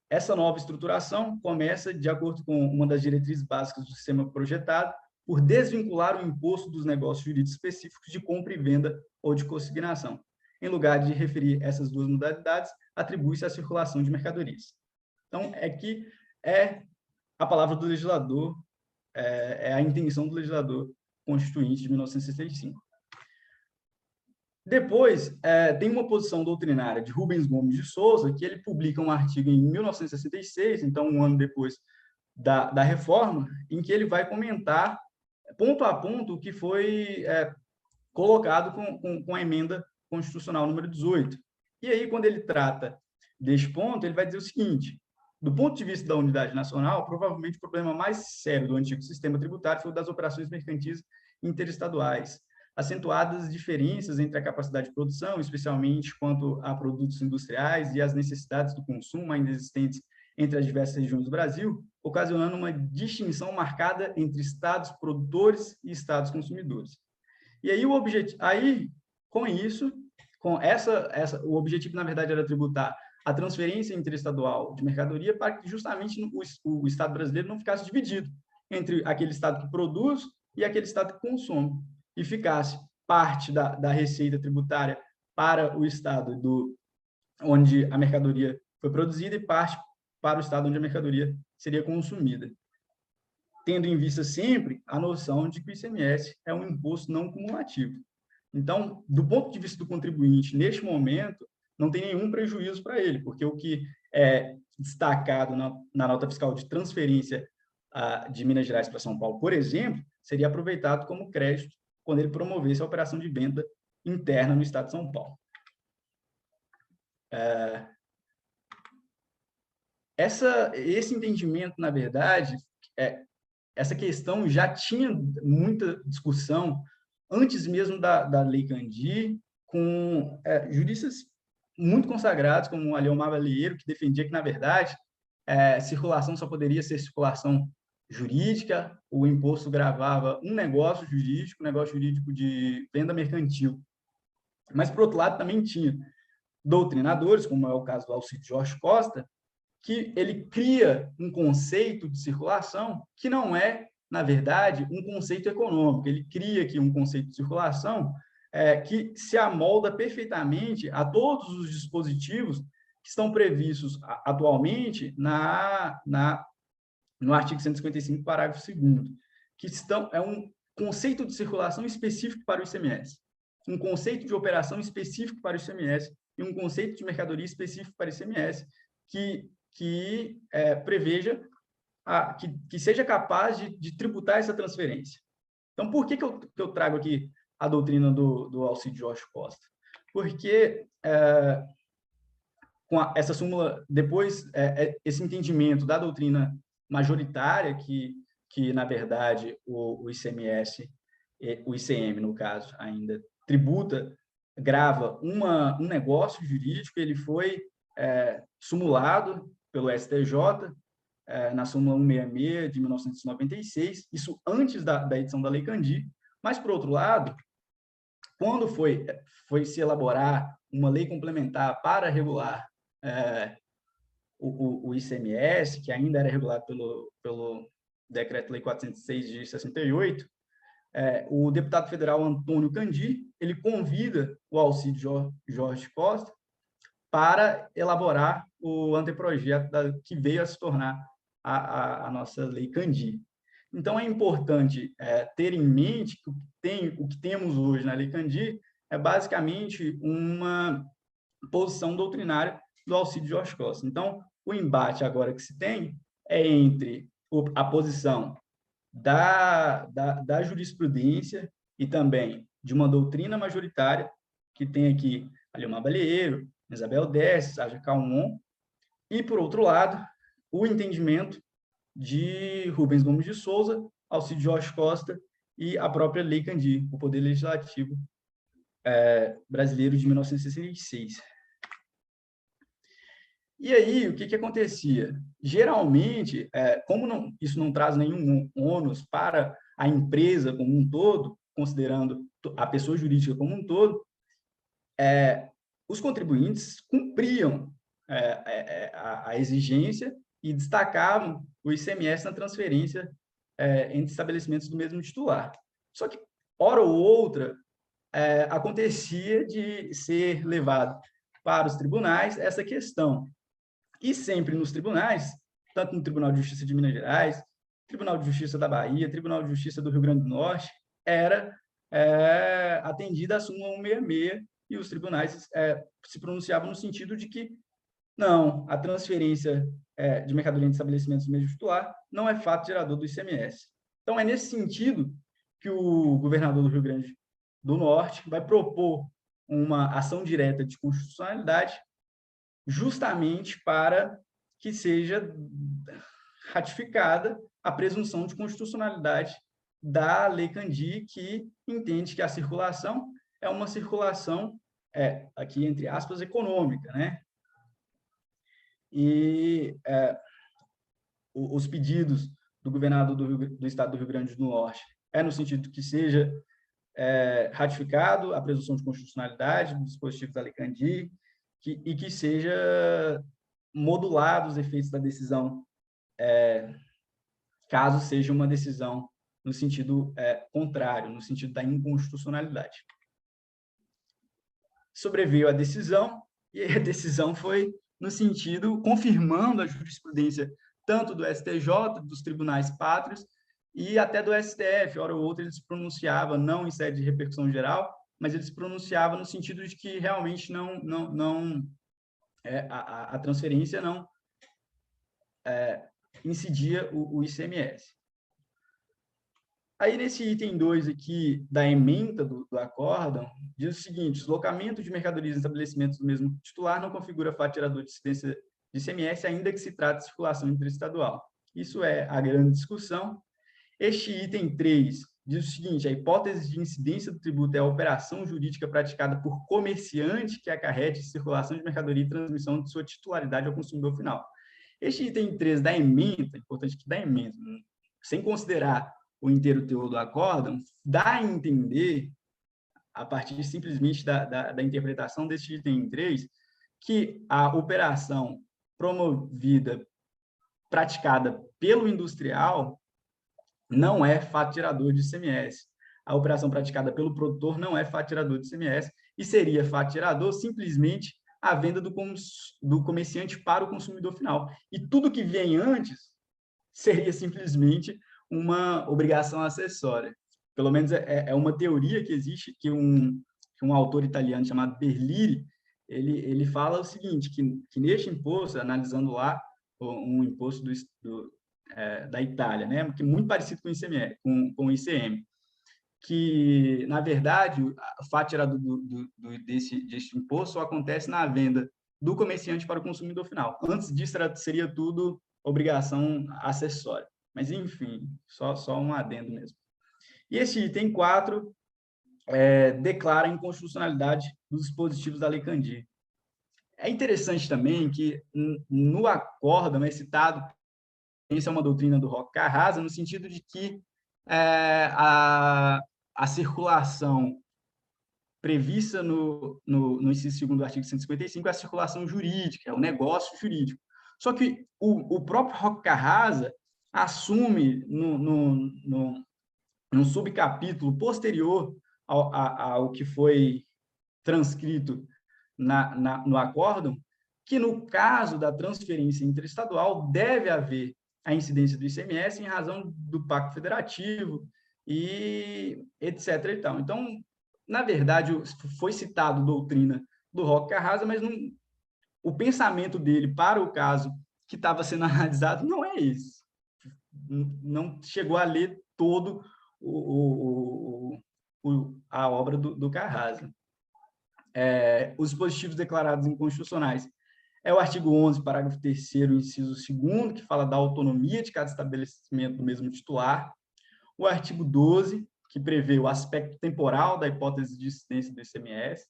Essa nova estruturação começa, de acordo com uma das diretrizes básicas do sistema projetado, por desvincular o imposto dos negócios jurídicos específicos de compra e venda ou de consignação. Em lugar de referir essas duas modalidades, atribui-se à circulação de mercadorias. Então, aqui é a palavra do legislador, é a intenção do legislador Constituinte de 1965. Depois, tem uma posição doutrinária de Rubens Gomes de Souza, que ele publica um artigo em 1966, então um ano depois da reforma, em que ele vai comentar ponto a ponto o que foi colocado com a emenda constitucional número 18. E aí, quando ele trata deste ponto, ele vai dizer o seguinte: do ponto de vista da unidade nacional, provavelmente o problema mais sério do antigo sistema tributário foi o das operações mercantis interestaduais, acentuadas diferenças entre a capacidade de produção, especialmente quanto a produtos industriais, e as necessidades do consumo ainda existentes entre as diversas regiões do Brasil, ocasionando uma distinção marcada entre estados produtores e estados consumidores. E aí, com isso, o objetivo, na verdade, era tributar a transferência interestadual de mercadoria para que justamente o Estado brasileiro não ficasse dividido entre aquele Estado que produz e aquele Estado que consome, e ficasse parte da receita tributária para o Estado onde a mercadoria foi produzida e parte para o Estado onde a mercadoria seria consumida, tendo em vista sempre a noção de que o ICMS é um imposto não cumulativo. Então, do ponto de vista do contribuinte, neste momento, não tem nenhum prejuízo para ele, porque o que é destacado na nota fiscal de transferência de Minas Gerais para São Paulo, por exemplo, seria aproveitado como crédito quando ele promovesse a operação de venda interna no estado de São Paulo. Esse entendimento, na verdade, essa questão já tinha muita discussão antes mesmo da Lei Candir, com juristas muito consagrados, como Aleomar Valieiro, que defendia que, na verdade, circulação só poderia ser circulação jurídica, o imposto gravava um negócio jurídico de venda mercantil. Mas, por outro lado, também tinha doutrinadores, como é o caso do Alcide Jorge Costa, que ele cria um conceito de circulação que não é, na verdade, um conceito econômico. Ele cria aqui um conceito de circulação que se amolda perfeitamente a todos os dispositivos que estão previstos atualmente no artigo 155, parágrafo 2º, que é um conceito de circulação específico para o ICMS, um conceito de operação específico para o ICMS e um conceito de mercadoria específico para o ICMS que preveja, que seja capaz de tributar essa transferência. Então, por que eu trago aqui a doutrina do Alcide Jorge Costa? Porque com essa súmula, depois, esse entendimento da doutrina majoritária, que na verdade, o ICMS, o ICM, no caso, ainda tributa, grava um negócio jurídico, ele foi sumulado pelo STJ, na súmula 166 de 1996, isso antes da edição da Lei Candir, mas, por outro lado, quando foi se elaborar uma lei complementar para regular o ICMS, que ainda era regulado pelo Decreto-Lei 406 de 68, o deputado federal Antônio Candir, ele convida o Alcide Jorge Costa para elaborar o anteprojeto que veio a se tornar a nossa Lei Candir. Então, é importante ter em mente que o que temos hoje na Lei Candir é basicamente uma posição doutrinária do Alcide Jorge Costa. Então, o embate agora que se tem é entre a posição da jurisprudência e também de uma doutrina majoritária, que tem aqui Aleomar Valieiro, Isabel Dess, Saja Calmon, e, por outro lado, o entendimento de Rubens Gomes de Souza, Alcide Jorge Costa e a própria Lei Candir, o Poder Legislativo brasileiro de 1966. E aí, o que acontecia? Geralmente, como isso não traz nenhum ônus para a empresa como um todo, considerando a pessoa jurídica como um todo, os contribuintes cumpriam a exigência e destacavam o ICMS na transferência entre estabelecimentos do mesmo titular. Só que, hora ou outra, acontecia de ser levado para os tribunais essa questão. E sempre nos tribunais, tanto no Tribunal de Justiça de Minas Gerais, Tribunal de Justiça da Bahia, Tribunal de Justiça do Rio Grande do Norte, era atendida a súmula 166, e os tribunais se pronunciavam no sentido de que não, a transferência de mercadoria em estabelecimentos do mesmo titular não é fato gerador do ICMS. Então, é nesse sentido que o governador do Rio Grande do Norte vai propor uma ação direta de constitucionalidade justamente para que seja ratificada a presunção de constitucionalidade da Lei Candir, que entende que a circulação é uma circulação, aqui entre aspas, econômica, né? E os pedidos do governador do estado do Rio Grande do Norte no sentido que seja ratificado a presunção de constitucionalidade dos dispositivos da Lei Candir e que seja modulado os efeitos da decisão, caso seja uma decisão no sentido contrário, no sentido da inconstitucionalidade. Sobreveio a decisão, e a decisão foi no sentido, confirmando a jurisprudência tanto do STJ, dos tribunais pátrios, e até do STF. Hora ou outra, ele se pronunciava, não em sede de repercussão geral, mas ele se pronunciava no sentido de que realmente a transferência não incidia o ICMS. Aí, nesse item 2 aqui, da ementa do acórdão, diz o seguinte: deslocamento de mercadorias em estabelecimentos do mesmo titular não configura fato gerador de incidência de ICMS, ainda que se trate de circulação interestadual. Isso é a grande discussão. Este item 3 diz o seguinte: a hipótese de incidência do tributo é a operação jurídica praticada por comerciante que acarrete circulação de mercadoria e transmissão de sua titularidade ao consumidor final. Este item 3 da ementa, importante que da ementa, sem considerar o inteiro teor do acórdão, dá a entender, a partir simplesmente da interpretação deste item 3, que a operação promovida, praticada pelo industrial, não é fato gerador de ICMS. A operação praticada pelo produtor não é fato gerador de ICMS, e seria fato gerador simplesmente a venda do comerciante para o consumidor final. E tudo que vem antes seria simplesmente uma obrigação acessória. Pelo menos é uma teoria que existe, que um autor italiano chamado Berlini, ele fala o seguinte, que neste imposto, analisando lá um imposto da Itália, né, que é muito parecido com o ICMS, com o ICM, que, na verdade, o fato gerador deste imposto só acontece na venda do comerciante para o consumidor final. Antes disso, seria tudo obrigação acessória. Mas, enfim, só um adendo mesmo. E esse item 4 declara a inconstitucionalidade dos dispositivos da Lei Candir. É interessante também que, no acórdão, é citado, isso é uma doutrina do Roque Carrasa, no sentido de que a circulação prevista no inciso 2º do artigo 155 é a circulação jurídica, é o negócio jurídico. Só que o próprio Roque Carrasa assume, num subcapítulo posterior ao que foi transcrito no acórdão, que no caso da transferência interestadual deve haver a incidência do ICMS em razão do Pacto Federativo e etc. E tal. Então, na verdade, foi citado doutrina do Roque Carrasa, mas o pensamento dele para o caso que estava sendo analisado não é esse. Não chegou a ler todo a obra do Carrasa. Os dispositivos declarados inconstitucionais é o artigo 11, parágrafo 3º, inciso 2º, que fala da autonomia de cada estabelecimento do mesmo titular. O artigo 12, que prevê o aspecto temporal da hipótese de incidência do ICMS.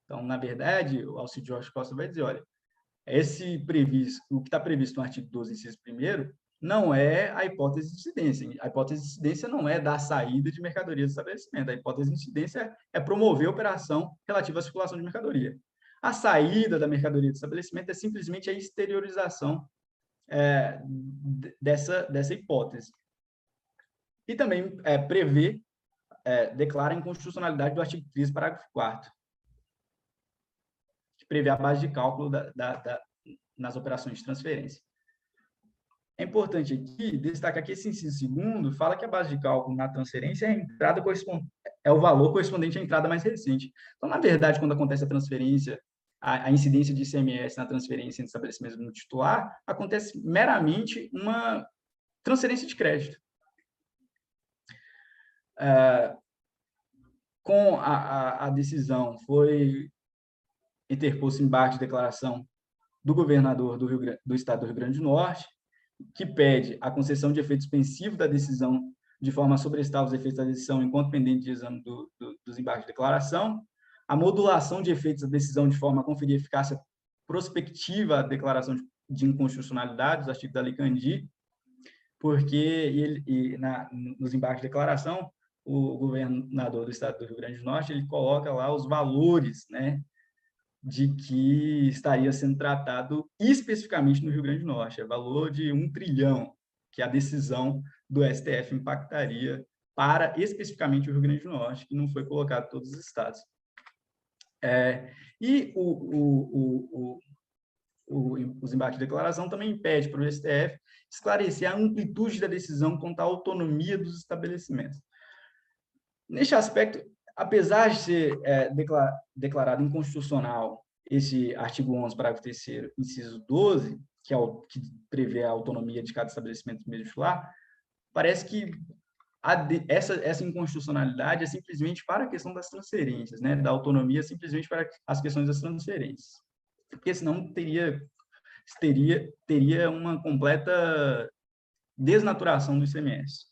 Então, na verdade, o Alcides Jorge Costa vai dizer, olha, o que está previsto no artigo 12, inciso 1º, não é a hipótese de incidência. A hipótese de incidência não é da saída de mercadoria do estabelecimento. A hipótese de incidência é promover a operação relativa à circulação de mercadoria. A saída da mercadoria do estabelecimento é simplesmente a exteriorização dessa hipótese. E também declara a inconstitucionalidade do artigo 13, parágrafo 4º, que prevê a base de cálculo nas operações de transferência. É importante aqui destacar que esse inciso segundo fala que a base de cálculo na transferência é a entrada é o valor correspondente à entrada mais recente. Então, na verdade, quando acontece a transferência, a incidência de ICMS na transferência entre estabelecimentos no titular, acontece meramente uma transferência de crédito. Com a decisão, foi interposto embargo de declaração do governador do estado do Rio Grande do Norte, que pede a concessão de efeito suspensivo da decisão de forma a sobrestar os efeitos da decisão enquanto pendente de exame dos embargos de declaração, a modulação de efeitos da decisão de forma a conferir eficácia prospectiva à declaração de inconstitucionalidade dos artigos da Lei Candir, porque nos embargos de declaração, o governador do estado do Rio Grande do Norte, ele coloca lá os valores, né, de que estaria sendo tratado especificamente no Rio Grande do Norte, é valor de 1 trilhão, que a decisão do STF impactaria para especificamente o Rio Grande do Norte, que não foi colocado em todos os estados. E os embargos de declaração também impede para o STF esclarecer a amplitude da decisão quanto à autonomia dos estabelecimentos. Neste aspecto, apesar de ser declarado inconstitucional esse artigo 11, parágrafo 3º, inciso 12, que prevê a autonomia de cada estabelecimento do meio titular, parece que essa inconstitucionalidade é simplesmente para a questão das transferências, né? Da autonomia simplesmente para as questões das transferências. Porque senão teria uma completa desnaturação do ICMS.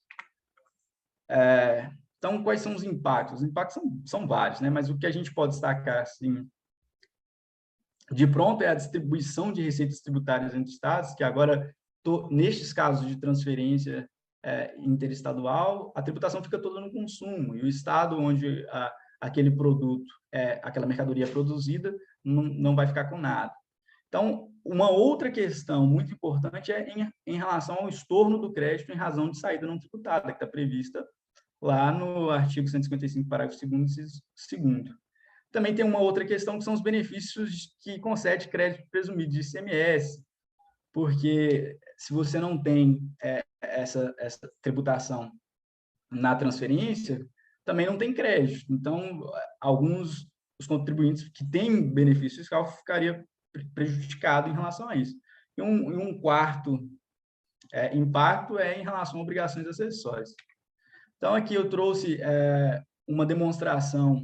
Então, quais são os impactos? Os impactos são vários, né? Mas o que a gente pode destacar, assim, de pronto, é a distribuição de receitas tributárias entre estados, que agora, nestes casos de transferência interestadual, a tributação fica toda no consumo, e o estado onde aquele produto, aquela mercadoria é produzida, não vai ficar com nada. Então, uma outra questão muito importante é em relação ao estorno do crédito em razão de saída não tributada, que está prevista lá no artigo 155, parágrafo 2º, inciso 2º. Também tem uma outra questão, que são os benefícios que concede crédito presumido de ICMS, porque se você não tem essa tributação na transferência, também não tem crédito. Então, os contribuintes que têm benefício fiscal ficariam prejudicados em relação a isso. E um quarto impacto é em relação a obrigações acessórias. Então, aqui eu trouxe uma demonstração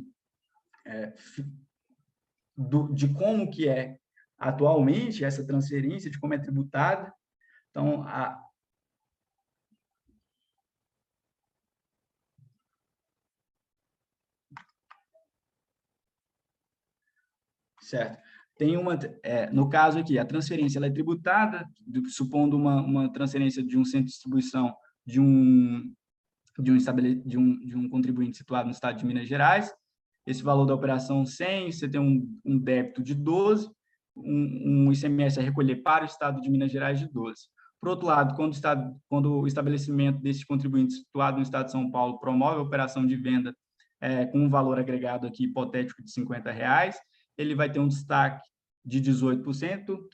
de como que é atualmente essa transferência, de como é tributada. Então, certo. Tem no caso aqui, a transferência ela é tributada, supondo uma transferência de um centro de distribuição de um contribuinte situado no estado de Minas Gerais. Esse valor da operação 100, você tem um débito de 12, um ICMS a recolher para o estado de Minas Gerais de 12. Por outro lado, quando o estabelecimento desse contribuinte situado no estado de São Paulo promove a operação de venda com um valor agregado aqui hipotético de R$50, ele vai ter um destaque de 18%,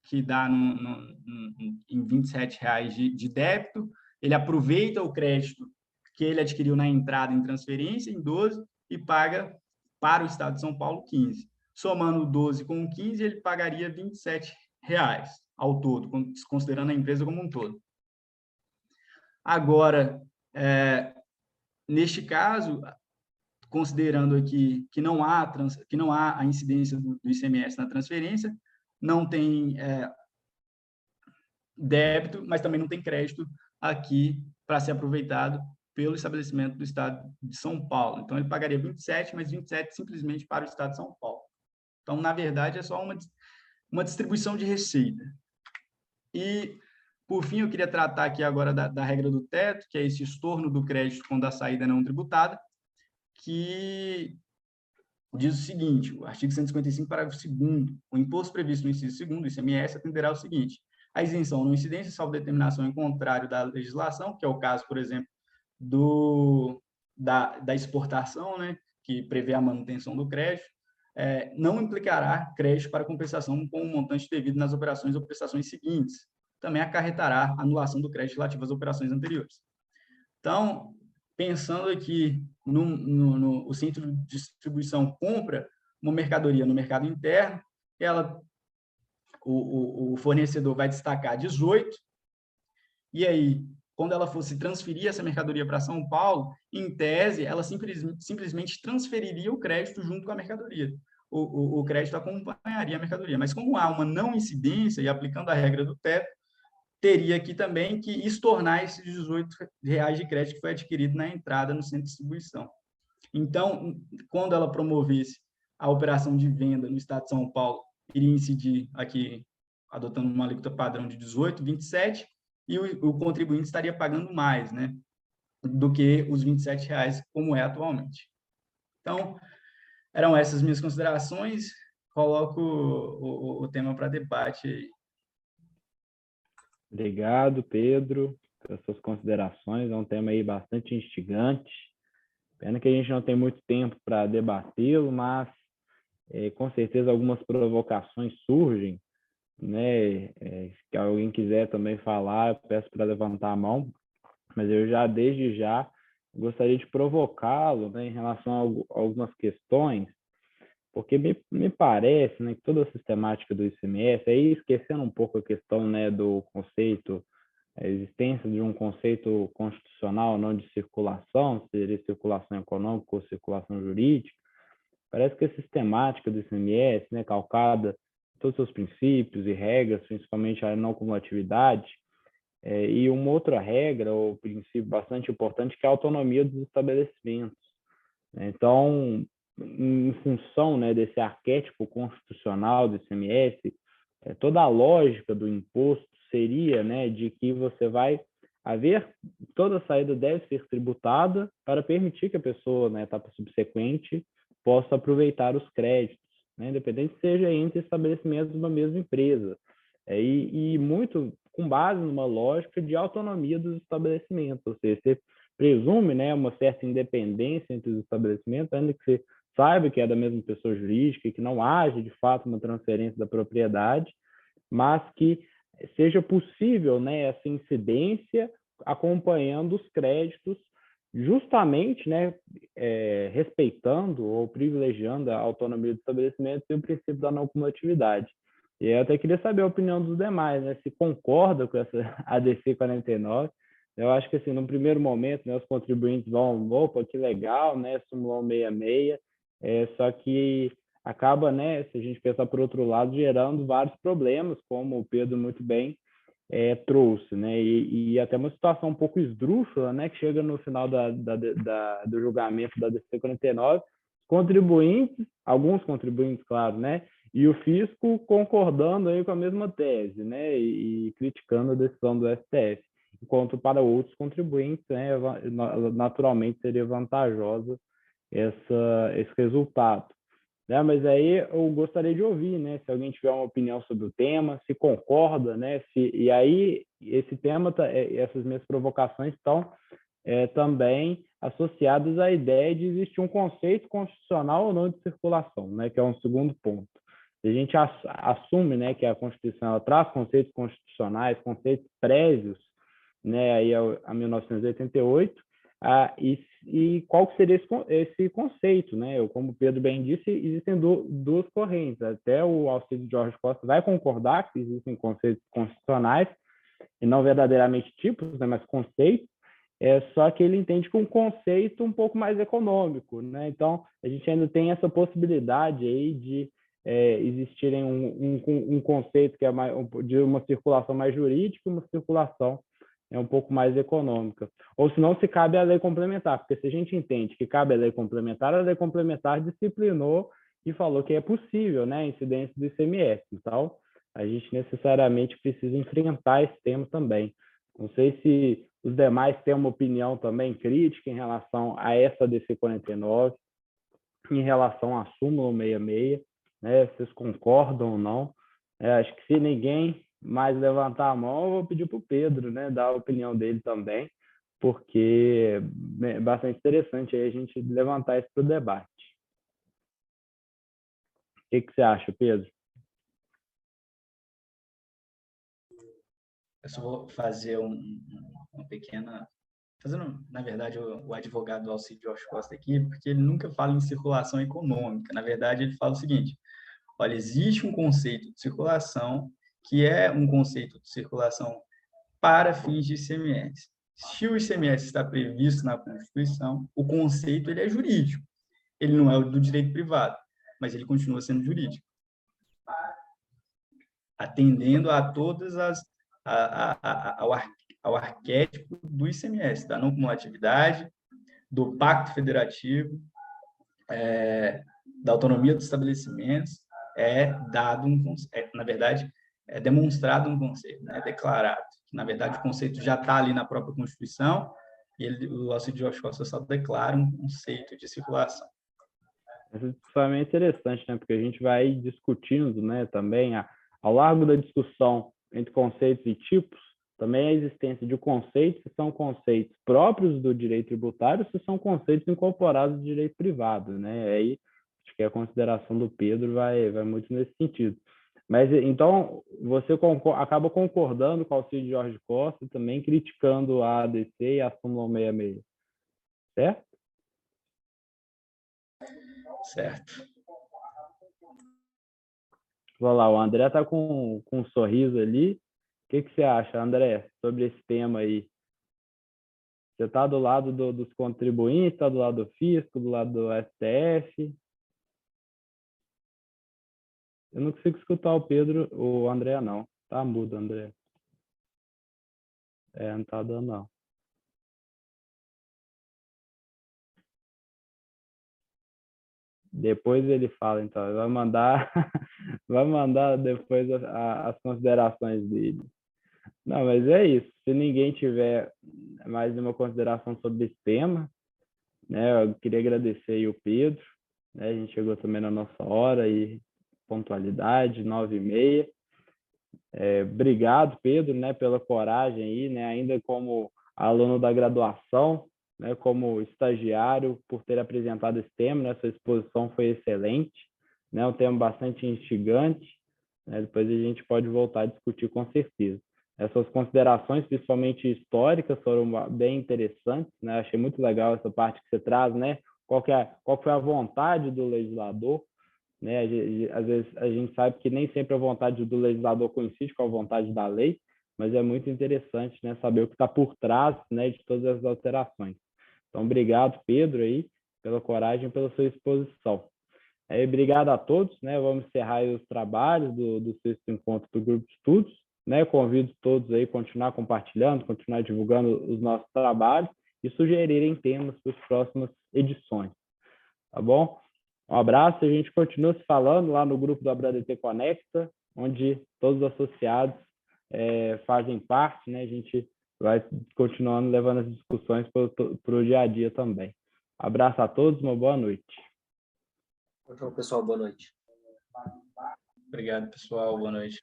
que dá em R$27 de débito. Ele aproveita o crédito que ele adquiriu na entrada em transferência, em 12, e paga para o estado de São Paulo 15. Somando 12 com 15, ele pagaria R$27 ao todo, considerando a empresa como um todo. Agora, neste caso, considerando aqui que não há a incidência do ICMS na transferência, não tem débito, mas também não tem crédito aqui para ser aproveitado pelo estabelecimento do estado de São Paulo. Então, ele pagaria 27, mas 27 simplesmente para o estado de São Paulo. Então, na verdade, é só uma distribuição de receita. E, por fim, eu queria tratar aqui agora da regra do teto, que é esse estorno do crédito quando a saída não tributada, que diz o seguinte: o artigo 155, parágrafo 2º, o imposto previsto no inciso 2º, ICMS, atenderá ao seguinte: a isenção não incidência, salvo determinação em contrário da legislação, que é o caso, por exemplo, da exportação, né, que prevê a manutenção do crédito, não implicará crédito para compensação com o montante devido nas operações ou prestações seguintes. também acarretará a anulação do crédito relativo às operações anteriores. Então, pensando aqui o centro de distribuição compra uma mercadoria no mercado interno, o fornecedor vai destacar 18, e aí, quando ela fosse transferir essa mercadoria para São Paulo, em tese, ela simplesmente transferiria o crédito junto com a mercadoria. O crédito acompanharia a mercadoria. Mas como há uma não incidência, e aplicando a regra do teto, teria aqui também que estornar esses R$18 de crédito que foi adquirido na entrada no centro de distribuição. Então, quando ela promovesse a operação de venda no estado de São Paulo, iria incidir aqui, adotando uma alíquota padrão de 18, 27, e o contribuinte estaria pagando mais, né, do que os R$27, como é atualmente. Então, eram essas minhas considerações. Coloco o tema para debate aí. Obrigado, Pedro, pelas suas considerações. É um tema aí bastante instigante. Pena que a gente não tem muito tempo para debatê-lo, mas com certeza algumas provocações surgem, né? Se alguém quiser também falar, eu peço para levantar a mão, mas eu já, desde já, gostaria de provocá-lo, né, em relação a algumas questões, porque me parece, né, que toda a sistemática do ICMS, aí esquecendo um pouco a questão, né, do conceito, a existência de um conceito constitucional não de circulação, seria circulação econômica ou circulação jurídica, parece que a sistemática do ICMS, né, calcada em todos os seus princípios e regras, principalmente a não cumulatividade, e uma outra regra ou princípio bastante importante, que é a autonomia dos estabelecimentos. Então, em função, né, desse arquétipo constitucional do ICMS, toda a lógica do imposto seria, né, de que você vai haver, toda saída deve ser tributada para permitir que a pessoa, na etapa subsequente, possa aproveitar os créditos, né, independente seja entre estabelecimentos de uma mesma empresa. E muito com base numa lógica de autonomia dos estabelecimentos, ou seja, você presume, né, uma certa independência entre os estabelecimentos, ainda que você saiba que é da mesma pessoa jurídica e que não haja, de fato, uma transferência da propriedade, mas que seja possível, né, essa incidência acompanhando os créditos, justamente, né, respeitando ou privilegiando a autonomia do estabelecimento e o princípio da não cumulatividade. E eu até queria saber a opinião dos demais, né, se concorda com essa ADC 49. Eu acho que, assim, no primeiro momento, né, os contribuintes vão, opa, que legal, né, súmula 166, só que acaba, né, se a gente pensar por outro lado, gerando vários problemas, como o Pedro muito bem trouxe, né, e até uma situação um pouco esdrúxula, né, que chega no final do julgamento da DC 49, contribuintes, alguns contribuintes, claro, né, e o fisco concordando aí com a mesma tese, né, e criticando a decisão do STF, enquanto para outros contribuintes, né, naturalmente seria vantajosa esse resultado. Né? Mas aí eu gostaria de ouvir, né, se alguém tiver uma opinião sobre o tema, se concorda, né, e aí esse tema, essas minhas provocações estão também associadas à ideia de existir um conceito constitucional ou não de circulação, né, que é um segundo ponto. A gente assume, né, que a Constituição ela traz conceitos constitucionais, conceitos prévios, né, aí a 1988, e qual que seria esse conceito, né? Como o Pedro bem disse, existem duas correntes. Até o Alcides Jorge Costa vai concordar que existem conceitos constitucionais, e não verdadeiramente tipos, né, mas conceitos, só que ele entende que um conceito um pouco mais econômico, né? Então, a gente ainda tem essa possibilidade aí de existirem um conceito que é de uma circulação mais jurídica e uma circulação um pouco mais econômica. Ou se não, se cabe a lei complementar, porque se a gente entende que cabe a lei complementar disciplinou e falou que é possível, né, a incidência do ICMS. Então, a gente necessariamente precisa enfrentar esse tema também. Não sei se os demais têm uma opinião também crítica em relação a essa DC 49, em relação à súmula 166, né, vocês concordam ou não. Acho que se ninguém mais levantar a mão, eu vou pedir para o Pedro, né, dar a opinião dele também, porque é bastante interessante aí a gente levantar isso para o debate. O que você acha, Pedro? eu só vou fazer uma pequena... Fazendo, na verdade, o advogado Alcides Jorge Costa aqui, porque ele nunca fala em circulação econômica. Na verdade, ele fala o seguinte: olha, existe um conceito de circulação que é um conceito de circulação para fins de ICMS. Se o ICMS está previsto na Constituição, o conceito ele é jurídico. Ele não é o do direito privado, mas ele continua sendo jurídico, atendendo a todas ao arquétipo do ICMS, da não cumulatividade, do pacto federativo, da autonomia dos estabelecimentos, na verdade, é demonstrado um conceito, né, declarado. Na verdade, o conceito já está ali na própria Constituição, e o Alcides Jorge Costa só declara um conceito de circulação. Essa discussão é interessante, né? Porque a gente vai discutindo, né, também ao largo da discussão entre conceitos e tipos, também a existência de conceitos que são conceitos próprios do direito tributário, se são conceitos incorporados do direito privado, né? Aí acho que a consideração do Pedro vai muito nesse sentido. Mas então você acaba concordando com o Alcides Jorge Costa, também criticando a ADC e a súmula 66, certo? Certo. Vamos lá, o André está com um sorriso ali. O que você acha, André, sobre esse tema aí? Você está do lado dos contribuintes, está do lado do fisco, do lado do STF? Eu não consigo escutar o André, não. Tá mudo, André. Não está dando, não. Depois ele fala, então. Vai mandar depois as considerações dele. Não, mas é isso. Se ninguém tiver mais nenhuma consideração sobre esse tema, né, eu queria agradecer aí o Pedro, né, a gente chegou também na nossa hora e pontualidade, 9h30. Obrigado, Pedro, né, pela coragem aí, né, ainda como aluno da graduação, né, como estagiário, por ter apresentado esse tema, né, sua exposição foi excelente, né, um tema bastante instigante, né, depois a gente pode voltar a discutir com certeza. Essas considerações, principalmente históricas, foram bem interessantes, né? Achei muito legal essa parte que você traz, né? Qual foi a vontade do legislador, né? Às vezes a gente sabe que nem sempre a vontade do legislador coincide com a vontade da lei, mas é muito interessante, né, saber o que está por trás, né, de todas as alterações. Então, obrigado, Pedro, aí, pela coragem e pela sua exposição. Obrigado a todos, né? Vamos encerrar aí os trabalhos do sexto encontro do Grupo de Estudos. Né, convido todos aí a continuar compartilhando, continuar divulgando os nossos trabalhos e sugerirem temas para as próximas edições. Tá bom? Um abraço, a gente continua se falando lá no grupo do AbraDT Conecta, onde todos os associados fazem parte, né? A gente vai continuando levando as discussões para o dia a dia também. Abraço a todos, uma boa noite. Então, pessoal, boa noite. Obrigado, pessoal, boa noite.